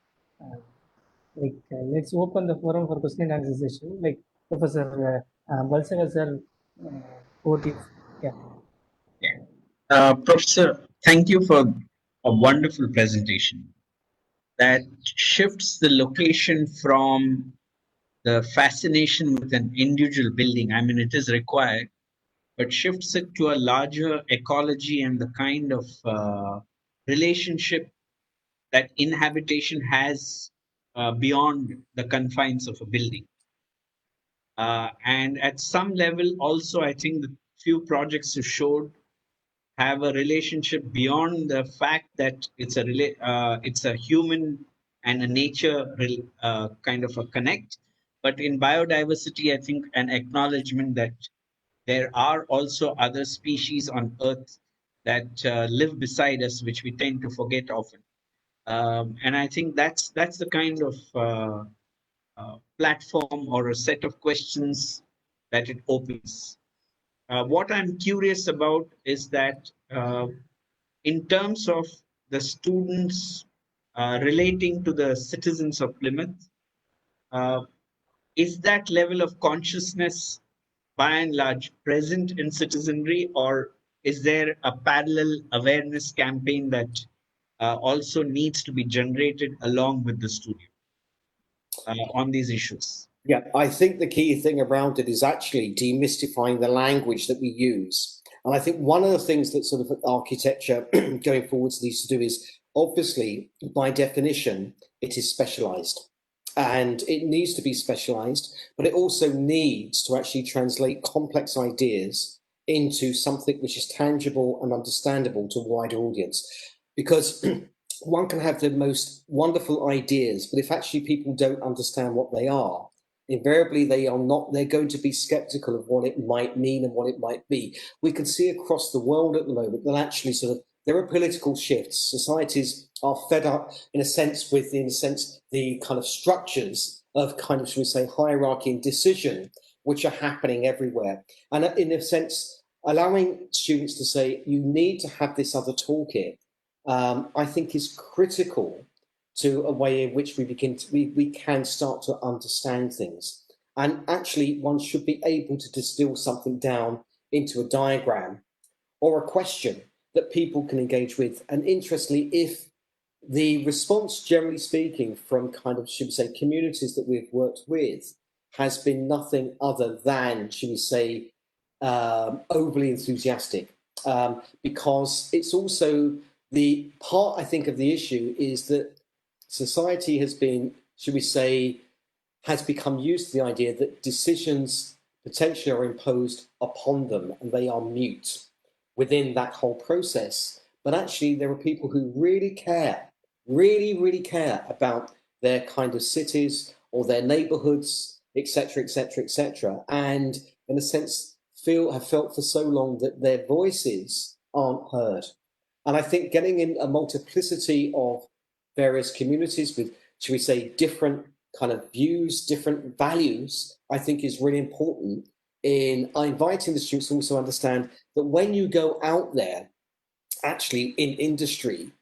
Let's open the forum for question and answer session. Like Professor Balsaga sir, Professor, thank you for a wonderful presentation that shifts the location from the fascination with an individual building. I mean, it is required, but shifts it to a larger ecology and the kind of relationship that inhabitation has beyond the confines of a building. And at some level, also, I think the few projects you showed have a relationship beyond the fact that it's a human and a nature kind of a connect. But in biodiversity, I think an acknowledgement that there are also other species on Earth that live beside us, which we tend to forget often. And I think that's the kind of platform or a set of questions that it opens. What I'm curious about is that in terms of the students relating to the citizens of Plymouth, uh, is that level of consciousness by and large present in citizenry, or is there a parallel awareness campaign that also needs to be generated along with the studio on these issues? Yeah, I think the key thing around it is actually demystifying the language that we use. And I think one of the things that sort of architecture going forwards needs to do is, obviously, by definition, it is specialized. And it needs to be specialized, but it also needs to actually translate complex ideas into something which is tangible and understandable to a wider audience. Because one can have the most wonderful ideas, but if actually people don't understand what they are, invariably they're going to be skeptical of what it might mean and what it might be. We can see across the world at the moment that actually there are political shifts. Societies are fed up in a sense with the kind of structures of kind of, should we say, hierarchy and decision which are happening everywhere. And in a sense, allowing students to say, you need to have this other toolkit, I think is critical to a way in which we can start to understand things. And actually, one should be able to distill something down into a diagram or a question that people can engage with. And interestingly, if the response, generally speaking, from kind of, should we say, communities that we've worked with has been nothing other than, should we say, overly enthusiastic, because it's also the part, I think, of the issue is that society has been, should we say, has become used to the idea that decisions potentially are imposed upon them and they are mute within that whole process. But actually, there are people who really care, really care about their kind of cities or their neighborhoods, etc., etc., etc. And in a sense, have felt for so long that their voices aren't heard. And I think getting in a multiplicity of various communities with, should we say, different kind of views, different values, I think is really important in inviting the students to also understand that when you go out there, actually in industry,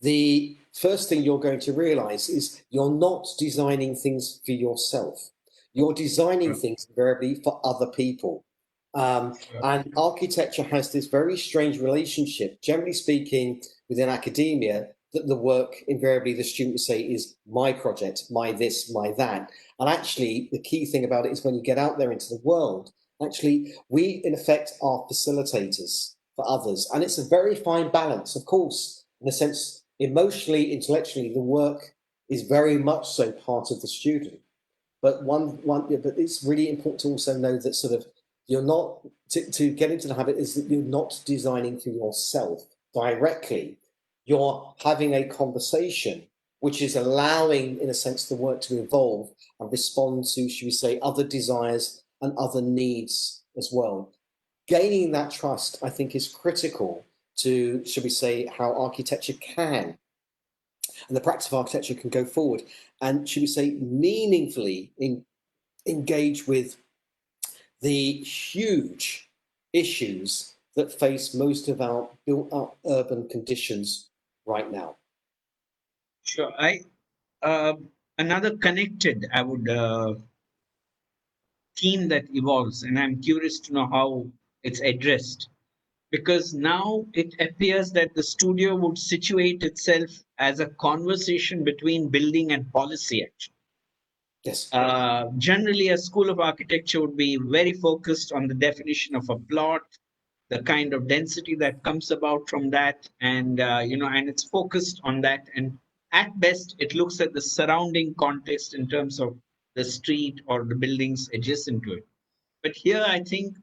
the first thing you're going to realize is you're not designing things for yourself. You're designing things invariably for other people. And architecture has this very strange relationship, generally speaking, within academia, that the work invariably the student would say is my project, my this, my that. And actually, the key thing about it is when you get out there into the world, actually, we in effect are facilitators for others. And it's a very fine balance, of course, in a sense, emotionally, intellectually, the work is very much so part of the student. But but it's really important to also know that sort of you're not to get into the habit is that you're not designing for yourself directly. You're having a conversation which is allowing, in a sense, the work to evolve and respond to, should we say, other desires and other needs as well. Gaining that trust, I think, is critical to, should we say, how architecture can and the practice of architecture can go forward and, should we say, meaningfully engage with the huge issues that face most of our built-up urban conditions right now. Sure. Another connected, I would theme that evolves, and I'm curious to know how it's addressed, because now it appears that the studio would situate itself as a conversation between building and policy, actually. Yes. Generally, a school of architecture would be very focused on the definition of a plot, the kind of density that comes about from that, and and it's focused on that. And at best, it looks at the surrounding context in terms of the street or the buildings adjacent to it. But here, I think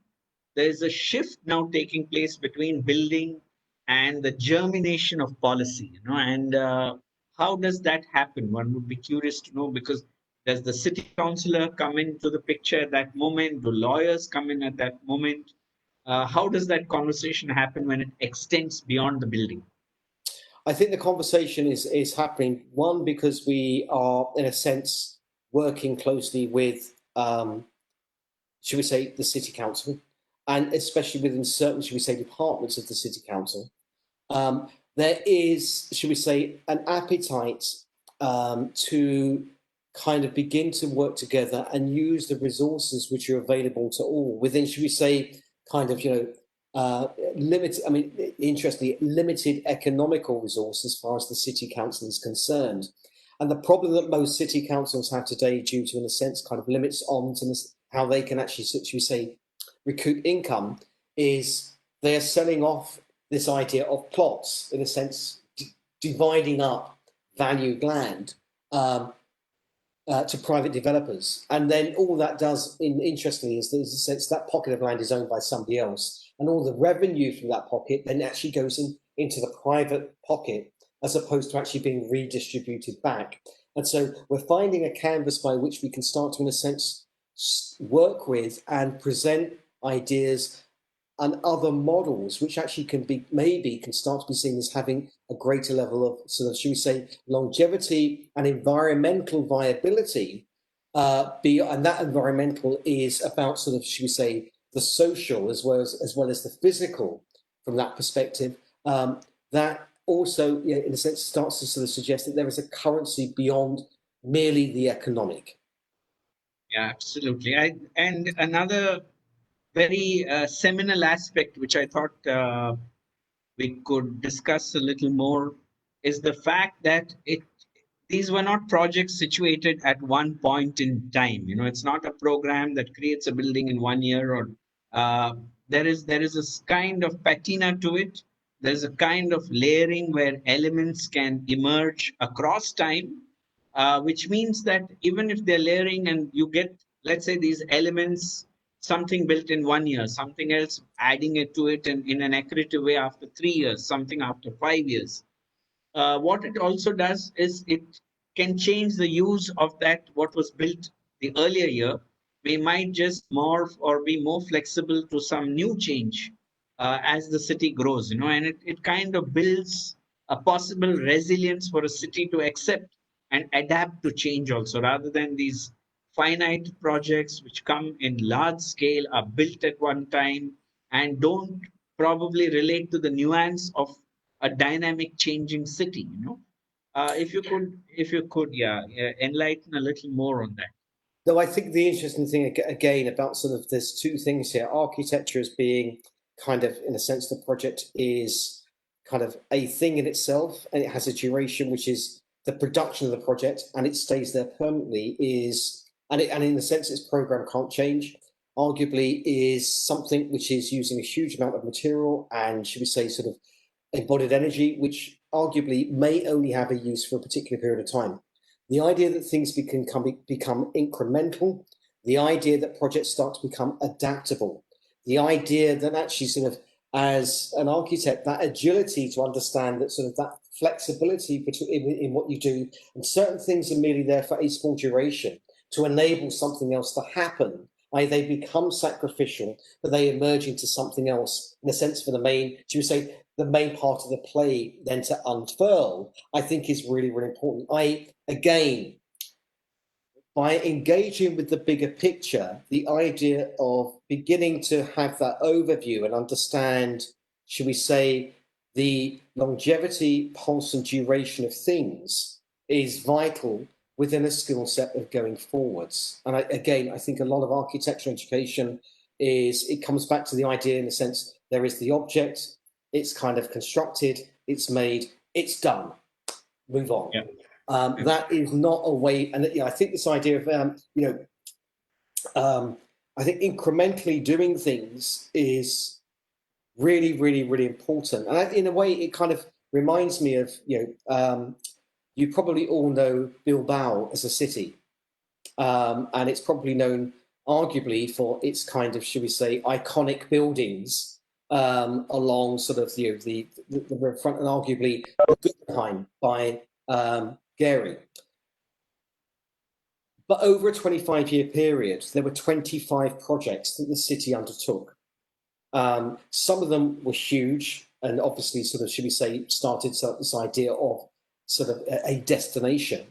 there is a shift now taking place between building and the germination of policy. And how does that happen? One would be curious to know, because does the city councillor come into the picture at that moment? Do lawyers come in at that moment? How does that conversation happen when it extends beyond the building? I think the conversation is happening, one, because we are, in a sense, working closely with, should we say, the City Council, and especially within certain, should we say, departments of the City Council. There is, should we say, an appetite to kind of begin to work together and use the resources which are available to all within, should we say, kind of, limited, I mean, interestingly, limited economical resources as far as the City Council is concerned. And the problem that most city councils have today, due to, in a sense, kind of limits on to how they can actually, should we say, recoup income, is they are selling off this idea of plots, in a sense, dividing up valued land to private developers. And then all that does, interestingly, is there's a sense that pocket of land is owned by somebody else. And all the revenue from that pocket then actually goes into the private pocket, as opposed to actually being redistributed back. And so we're finding a canvas by which we can start to, in a sense, work with and present ideas and other models, which actually can be, maybe can start to be seen as having a greater level of sort of, should we say, longevity and environmental viability. And that environmental is about sort of, should we say, the social as well as the physical from that perspective. That also, in a sense, starts to sort of suggest that there is a currency beyond merely the economic. Yeah, absolutely. And another very seminal aspect, which I thought we could discuss a little more, is the fact that these were not projects situated at one point in time. It's not a program that creates a building in 1 year, or there is a kind of patina to it. There's a kind of layering where elements can emerge across time, which means that even if they're layering and you get, let's say, these elements, something built in 1 year, something else adding it to it in an accretive way after 3 years, something after 5 years. What it also does is it can change the use of that, what was built the earlier year. We might just morph or be more flexible to some new change as the city grows, and it kind of builds a possible resilience for a city to accept and adapt to change also, rather than these finite projects which come in large scale, are built at one time, and don't probably relate to the nuance of a dynamic changing city. If you could, enlighten a little more on that. Though I think the interesting thing again about sort of, there's two things here. Architecture as being kind of, in a sense, the project is kind of a thing in itself, and it has a duration, which is the production of the project, and it stays there permanently, and in a sense, its program can't change. Arguably is something which is using a huge amount of material and, should we say, sort of embodied energy, which arguably may only have a use for a particular period of time. The idea that things become incremental, the idea that projects start to become adaptable, the idea that actually sort of, as an architect, that agility to understand that sort of that flexibility in what you do, and certain things are merely there for a small duration to enable something else to happen. They become sacrificial, but they emerge into something else, in a sense, for the main, should we say, the main part of the play then to unfurl, I think is really, really important. Again, by engaging with the bigger picture, the idea of beginning to have that overview and understand, should we say, the longevity, pulse, and duration of things is vital within a skill set of going forwards. And I think a lot of architectural education it comes back to the idea, in a sense, there is the object, it's kind of constructed, it's made, it's done, move on. Yeah. That is not a way, and I think this idea of, I think incrementally doing things is really, really, really important. And in a way, it kind of reminds me of, you probably all know Bilbao as a city, and it's probably known arguably for its kind of, should we say, iconic buildings along sort of the front, and arguably Guggenheim by Gehry. But over a 25-year period, there were 25 projects that the city undertook. Some of them were huge, and obviously sort of, should we say, started this idea of sort of a destination.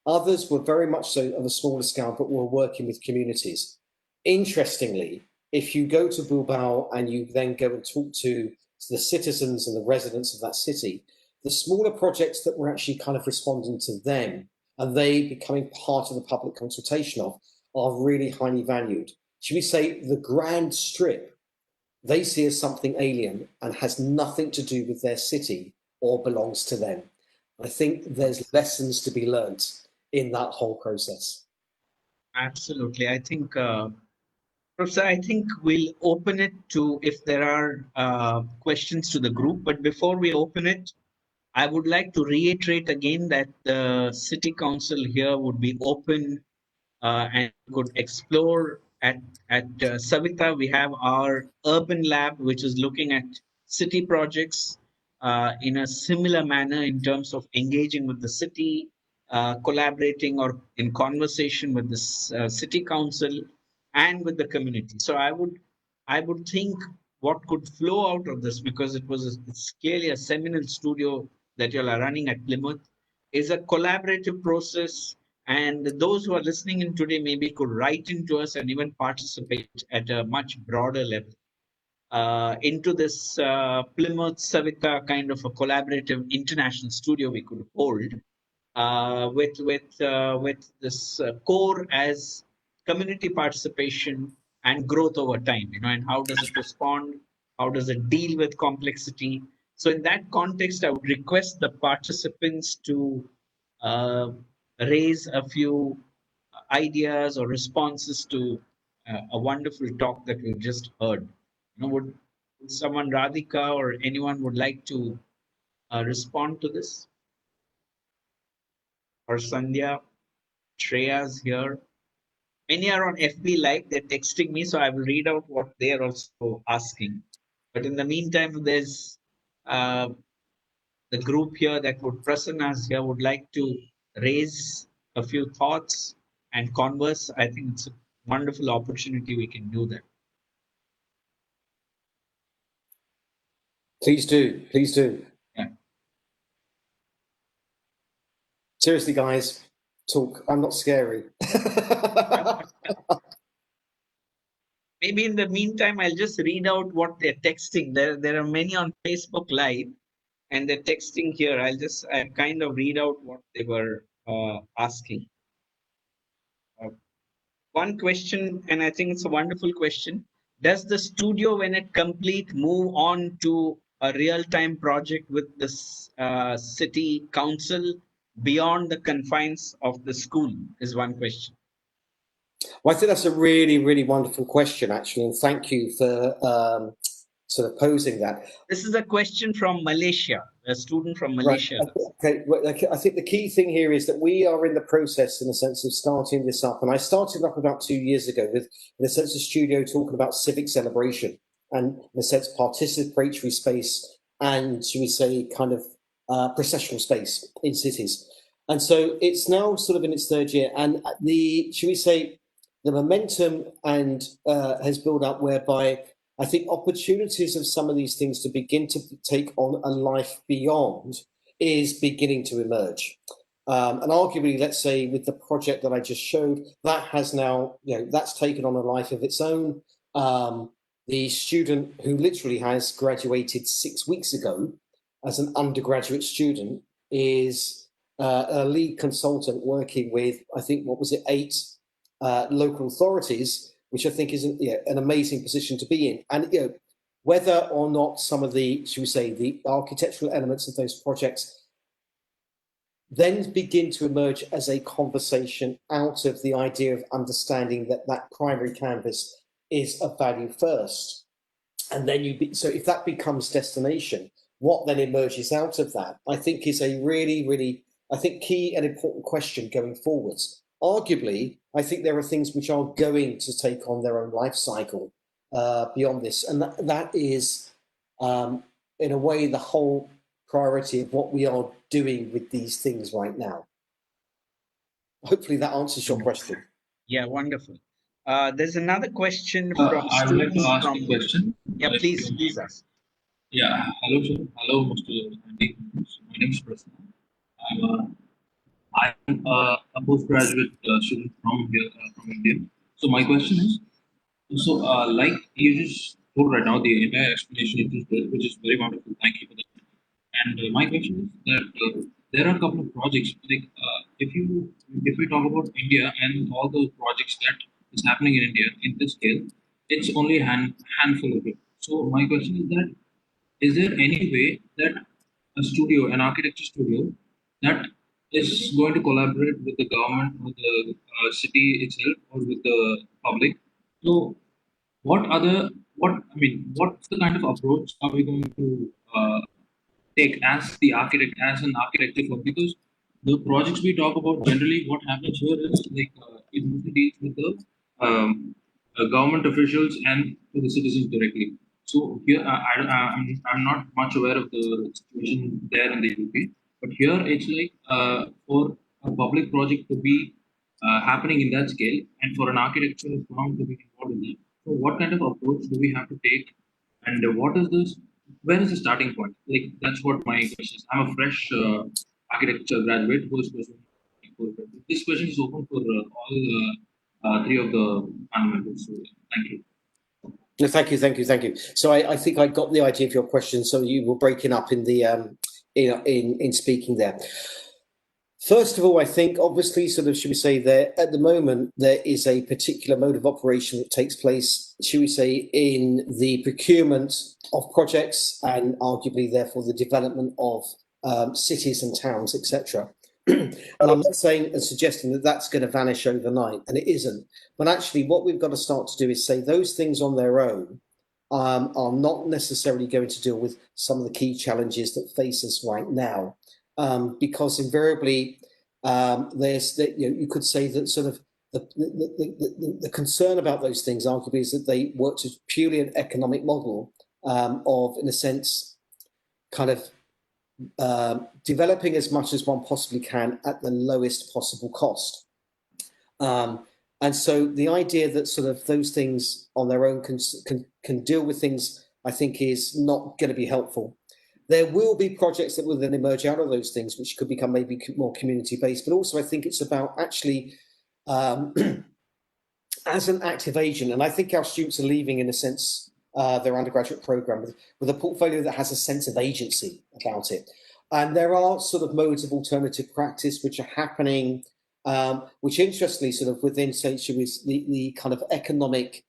Others were very much so on a smaller scale, but were working with communities. Interestingly, if you go to Bilbao and you then go and talk to the citizens and the residents of that city, the smaller projects that were actually kind of responding to them and they becoming part of the public consultation of are really highly valued. Should we say the grand strip, they see as something alien and has nothing to do with their city or belongs to them. I think there's lessons to be learnt in that whole process. Absolutely. I think, Professor, I think we'll open it to if there are questions to the group. But before we open it, I would like to reiterate again that the City Council here would be open and could explore at Saveetha. We have our urban lab, which is looking at city projects in a similar manner in terms of engaging with the city, collaborating or in conversation with the city council and with the community. So I would think what could flow out of this, because it's clearly a seminal studio that you are running at Plymouth, is a collaborative process. And those who are listening in today maybe could write into us and even participate at a much broader level into this Plymouth Saveetha kind of a collaborative international studio we could hold with this core as community participation and growth over time, and how does it respond? How does it deal with complexity? So in that context, I would request the participants to raise a few ideas or responses to a wonderful talk that we've just heard. Would someone, Radhika or anyone, would like to respond to this? Or Sandhya, Shreya's here. Many are on FB Live. They're texting me, so I will read out what they are also asking. But in the meantime, there's the group here that would Prasanna's here would like to raise a few thoughts and converse. I think it's a wonderful opportunity we can do that. Please do, please do. Yeah. Seriously, guys, talk. I'm not scary. Maybe in the meantime, I'll just read out what they're texting. There are many on Facebook Live, and they're texting here. I'll kind of read out what they were asking. One question, and I think it's a wonderful question. Does the studio, when it complete, move on to a real-time project with this city council beyond the confines of the school? Is one question. Well, I think that's a really, really wonderful question, actually, and thank you for sort of posing that. This is a question from Malaysia, a student from Malaysia. Right. Okay. I think the key thing here is that we are in the process, in the sense of starting this up, and I started up about 2 years ago with, in a sense, a studio talking about civic celebration and, in a sense, participatory space and, should we say, kind of processional space in cities. And so it's now sort of in its third year, and should we say, the momentum and has built up whereby I think opportunities of some of these things to begin to take on a life beyond is beginning to emerge. And arguably, let's say with the project that I just showed, that has now, that's taken on a life of its own. The student who literally has graduated 6 weeks ago as an undergraduate student is a lead consultant working with, I think, 8 local authorities, which I think is an amazing position to be in. And whether or not some of the, should we say, the architectural elements of those projects then begin to emerge as a conversation out of the idea of understanding that that primary canvas is of value first. And then so if that becomes destination, what then emerges out of that, I think is a really, really, I think, key and important question going forwards. Arguably, I think there are things which are going to take on their own life cycle beyond this. And that is, in a way, the whole priority of what we are doing with these things right now. Hopefully that answers your question. Yeah, wonderful. There's another question from I would like to ask a question. Yeah, please ask. Yeah, hello, sir. Hello, Mr. Andy. My name is Prasanna. I'm a postgraduate student from here, from India. So my question is, like you just told right now, the entire explanation you just did, which is very wonderful. Thank you for that. And my question is that there are a couple of projects. Like if we talk about India and all the projects that is happening in India in this scale, it's only a handful of it. So my question is that is there any way that a studio, an architecture studio, that is going to collaborate with the government, with the city itself, or with the public? So, what's the kind of approach are we going to take as the architect, as an architecture firm? Because the projects we talk about generally, what happens here is like it mostly deals with the government officials and to the citizens directly. So here, I'm not much aware of the situation there in the UK, but here it's like for a public project to be happening in that scale, and for an architectural firm to be involved in that. So, what kind of approach do we have to take, and what is this? Where is the starting point? Like that's what my question is. I'm a fresh architecture graduate who is pursuing. This question is open for all three of the panel members. So, thank you. No, thank you. So I think I got the idea of your question. So you were breaking up in the in speaking there. First of all, I think obviously, sort of, should we say, there at the moment there is a particular mode of operation that takes place, should we say, in the procurement of projects and arguably, therefore, the development of cities and towns, etc. And I'm not saying and suggesting that that's going to vanish overnight, and it isn't. But actually, what we've got to start to do is say those things on their own are not necessarily going to deal with some of the key challenges that face us right now. Because invariably there's that, you could say that sort of the concern about those things arguably is that they work to purely an economic model of, in a sense, kind of developing as much as one possibly can at the lowest possible cost. And so the idea that sort of those things on their own can deal with things, I think, is not going to be helpful. There will be projects that will then emerge out of those things, which could become maybe more community-based. But also, I think it's about actually, as an active agent, and I think our students are leaving, in a sense, their undergraduate program with a portfolio that has a sense of agency about it. And there are sort of modes of alternative practice which are happening, which interestingly, sort of within, say, the kind of economic,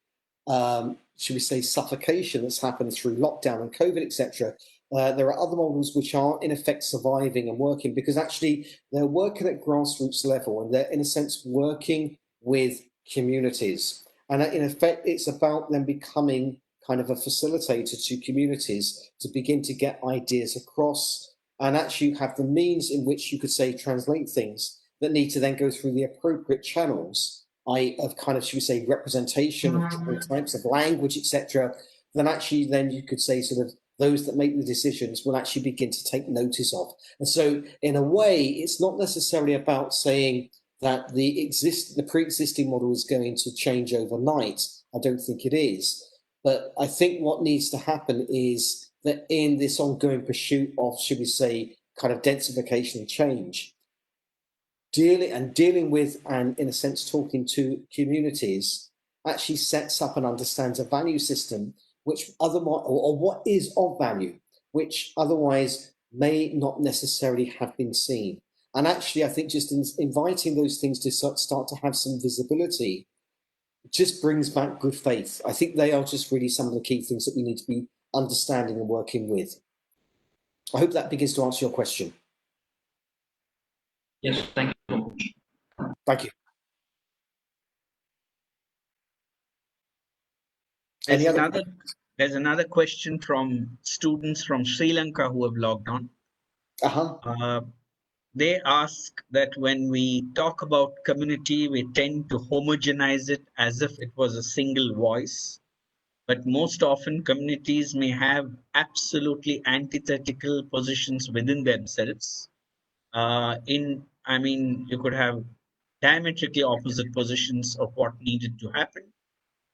should we say, suffocation that's happened through lockdown and COVID, etc. There are other models which are in effect surviving and working because actually they're working at grassroots level and they're in a sense working with communities. And in effect, it's about them becoming kind of a facilitator to communities to begin to get ideas across and actually have the means in which you could say translate things that need to then go through the appropriate channels of kind of, should we say, representation of different types of language, etc. Then actually then you could say sort of those that make the decisions will actually begin to take notice of. And so in a way, it's not necessarily about saying that the pre-existing model is going to change overnight. I don't think it is. But I think what needs to happen is that in this ongoing pursuit of, should we say, kind of densification and change, dealing with and, in a sense, talking to communities actually sets up and understands a value system which otherwise, or what is of value, which otherwise may not necessarily have been seen. And actually, I think just inviting those things to start to have some visibility just brings back good faith. I think they are just really some of the key things that we need to be understanding and working with. I hope that begins to answer your question. Yes, thank you so much. Thank you. There's another question from students from Sri Lanka who have logged on. They ask that when we talk about community, we tend to homogenize it as if it was a single voice. But most often communities may have absolutely antithetical positions within themselves. You could have diametrically opposite positions of what needed to happen.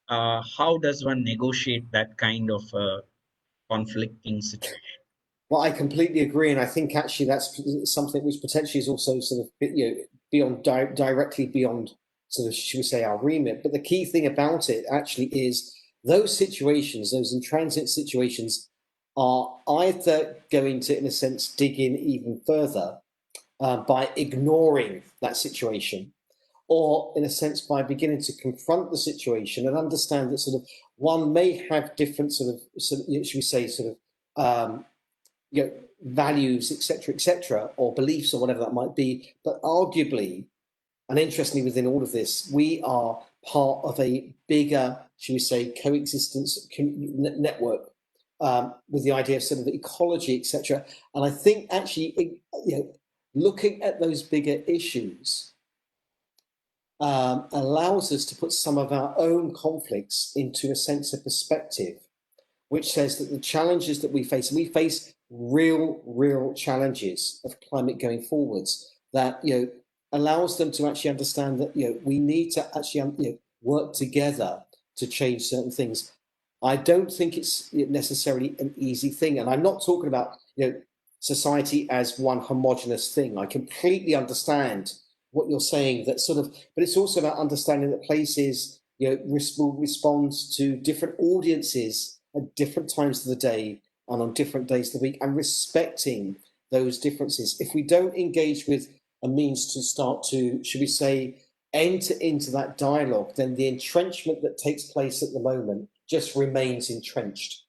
How does one negotiate that kind of conflicting situation. Well, I completely agree, and I think actually that's something which potentially is also sort of beyond directly beyond sort of, should we say, our remit. But the key thing about it actually is those situations, those intransit situations, are either going to, in a sense, dig in even further by ignoring that situation, or in a sense by beginning to confront the situation and understand that sort of one may have different sort of should we say sort of values, etc., or beliefs, or whatever that might be. But arguably, and interestingly, within all of this, we are part of a bigger, should we say, coexistence network with the idea of sort of ecology, etc. And I think actually, looking at those bigger issues allows us to put some of our own conflicts into a sense of perspective, which says that the challenges that we face real challenges of climate going forwards, that allows them to actually understand that we need to actually work together to change certain things. I don't think it's necessarily an easy thing, and I'm not talking about society as one homogenous thing. I completely understand what you're saying, that sort of, but it's also about understanding that places will respond to different audiences at different times of the day and on different days of the week, and respecting those differences. If we don't engage with a means to start to, should we say, enter into that dialogue, then the entrenchment that takes place at the moment just remains entrenched.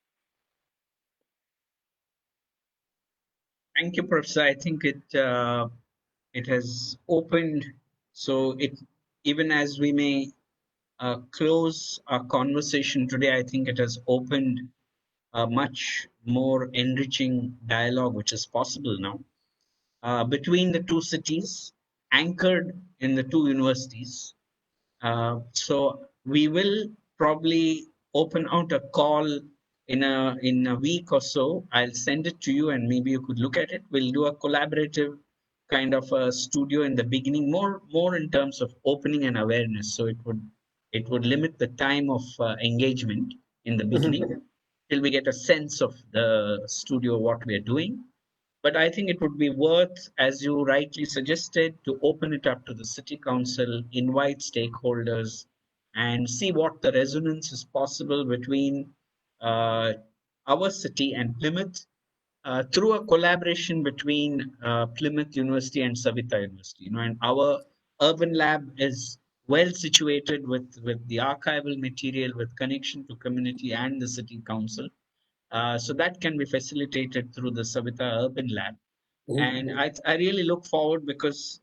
Thank you, Professor. I think it has opened, so it, even as we may close our conversation today, I think it has opened a much more enriching dialogue which is possible now between the two cities, anchored in the two universities. So we will probably open out a call in a week or so. I'll send it to you, and maybe you could look at it. We'll do a collaborative kind of a studio in the beginning, more in terms of opening and awareness. So it would limit the time of engagement in the beginning till we get a sense of the studio, what we are doing. But I think it would be worth, as you rightly suggested, to open it up to the city council, invite stakeholders, and see what the resonance is possible between our city and Plymouth through a collaboration between Plymouth University and Saveetha University. And our urban lab is well situated with the archival material, with connection to community and the city council. So that can be facilitated through the Saveetha Urban Lab. And I really look forward, because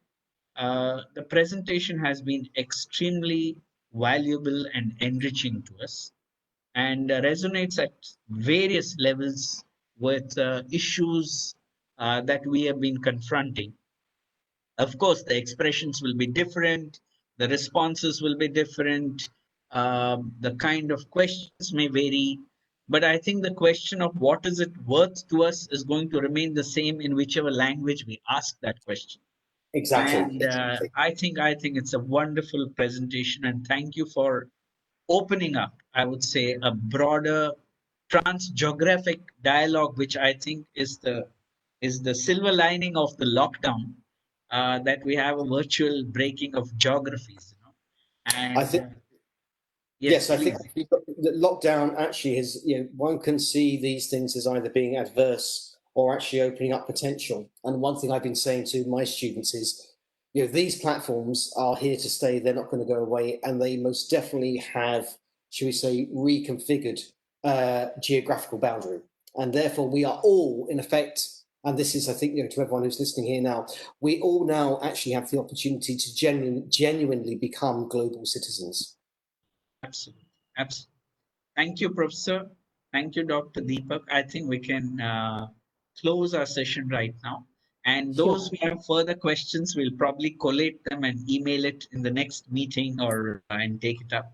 the presentation has been extremely valuable and enriching to us, and resonates at various levels with issues that we have been confronting. Of course, the expressions will be different, the responses will be different, the kind of questions may vary, but I think the question of what is it worth to us is going to remain the same in whichever language we ask that question. Exactly. And I think it's a wonderful presentation, and thank you for opening up, I would say, a broader trans-geographic dialogue, which I think is the silver lining of the lockdown, that we have a virtual breaking of geographies. And I think yes, I please. think the lockdown actually is, one can see these things as either being adverse or actually opening up potential. And one thing I've been saying to my students is, these platforms are here to stay. They're not going to go away, and they most definitely have, shall we say, reconfigured geographical boundary. And therefore, we are all, in effect, and this is, I think, to everyone who's listening here now, we all now actually have the opportunity to genuinely become global citizens. Absolutely. Absolutely. Thank you, Professor. Thank you, Dr. Deepak. I think we can close our session right now. And those who have further questions, we'll probably collate them and email it in the next meeting, or and take it up.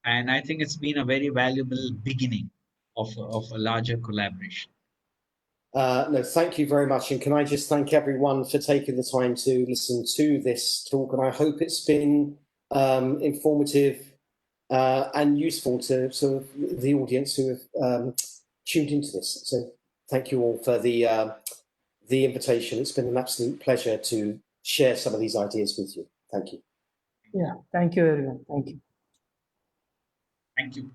And I think it's been a very valuable beginning of a larger collaboration. No, thank you very much. And can I just thank everyone for taking the time to listen to this talk? And I hope it's been informative and useful to sort of the audience who have tuned into this. So thank you all for the invitation. It's been an absolute pleasure to share some of these ideas with you. Thank you. Yeah, thank you everyone. Thank you. Thank you.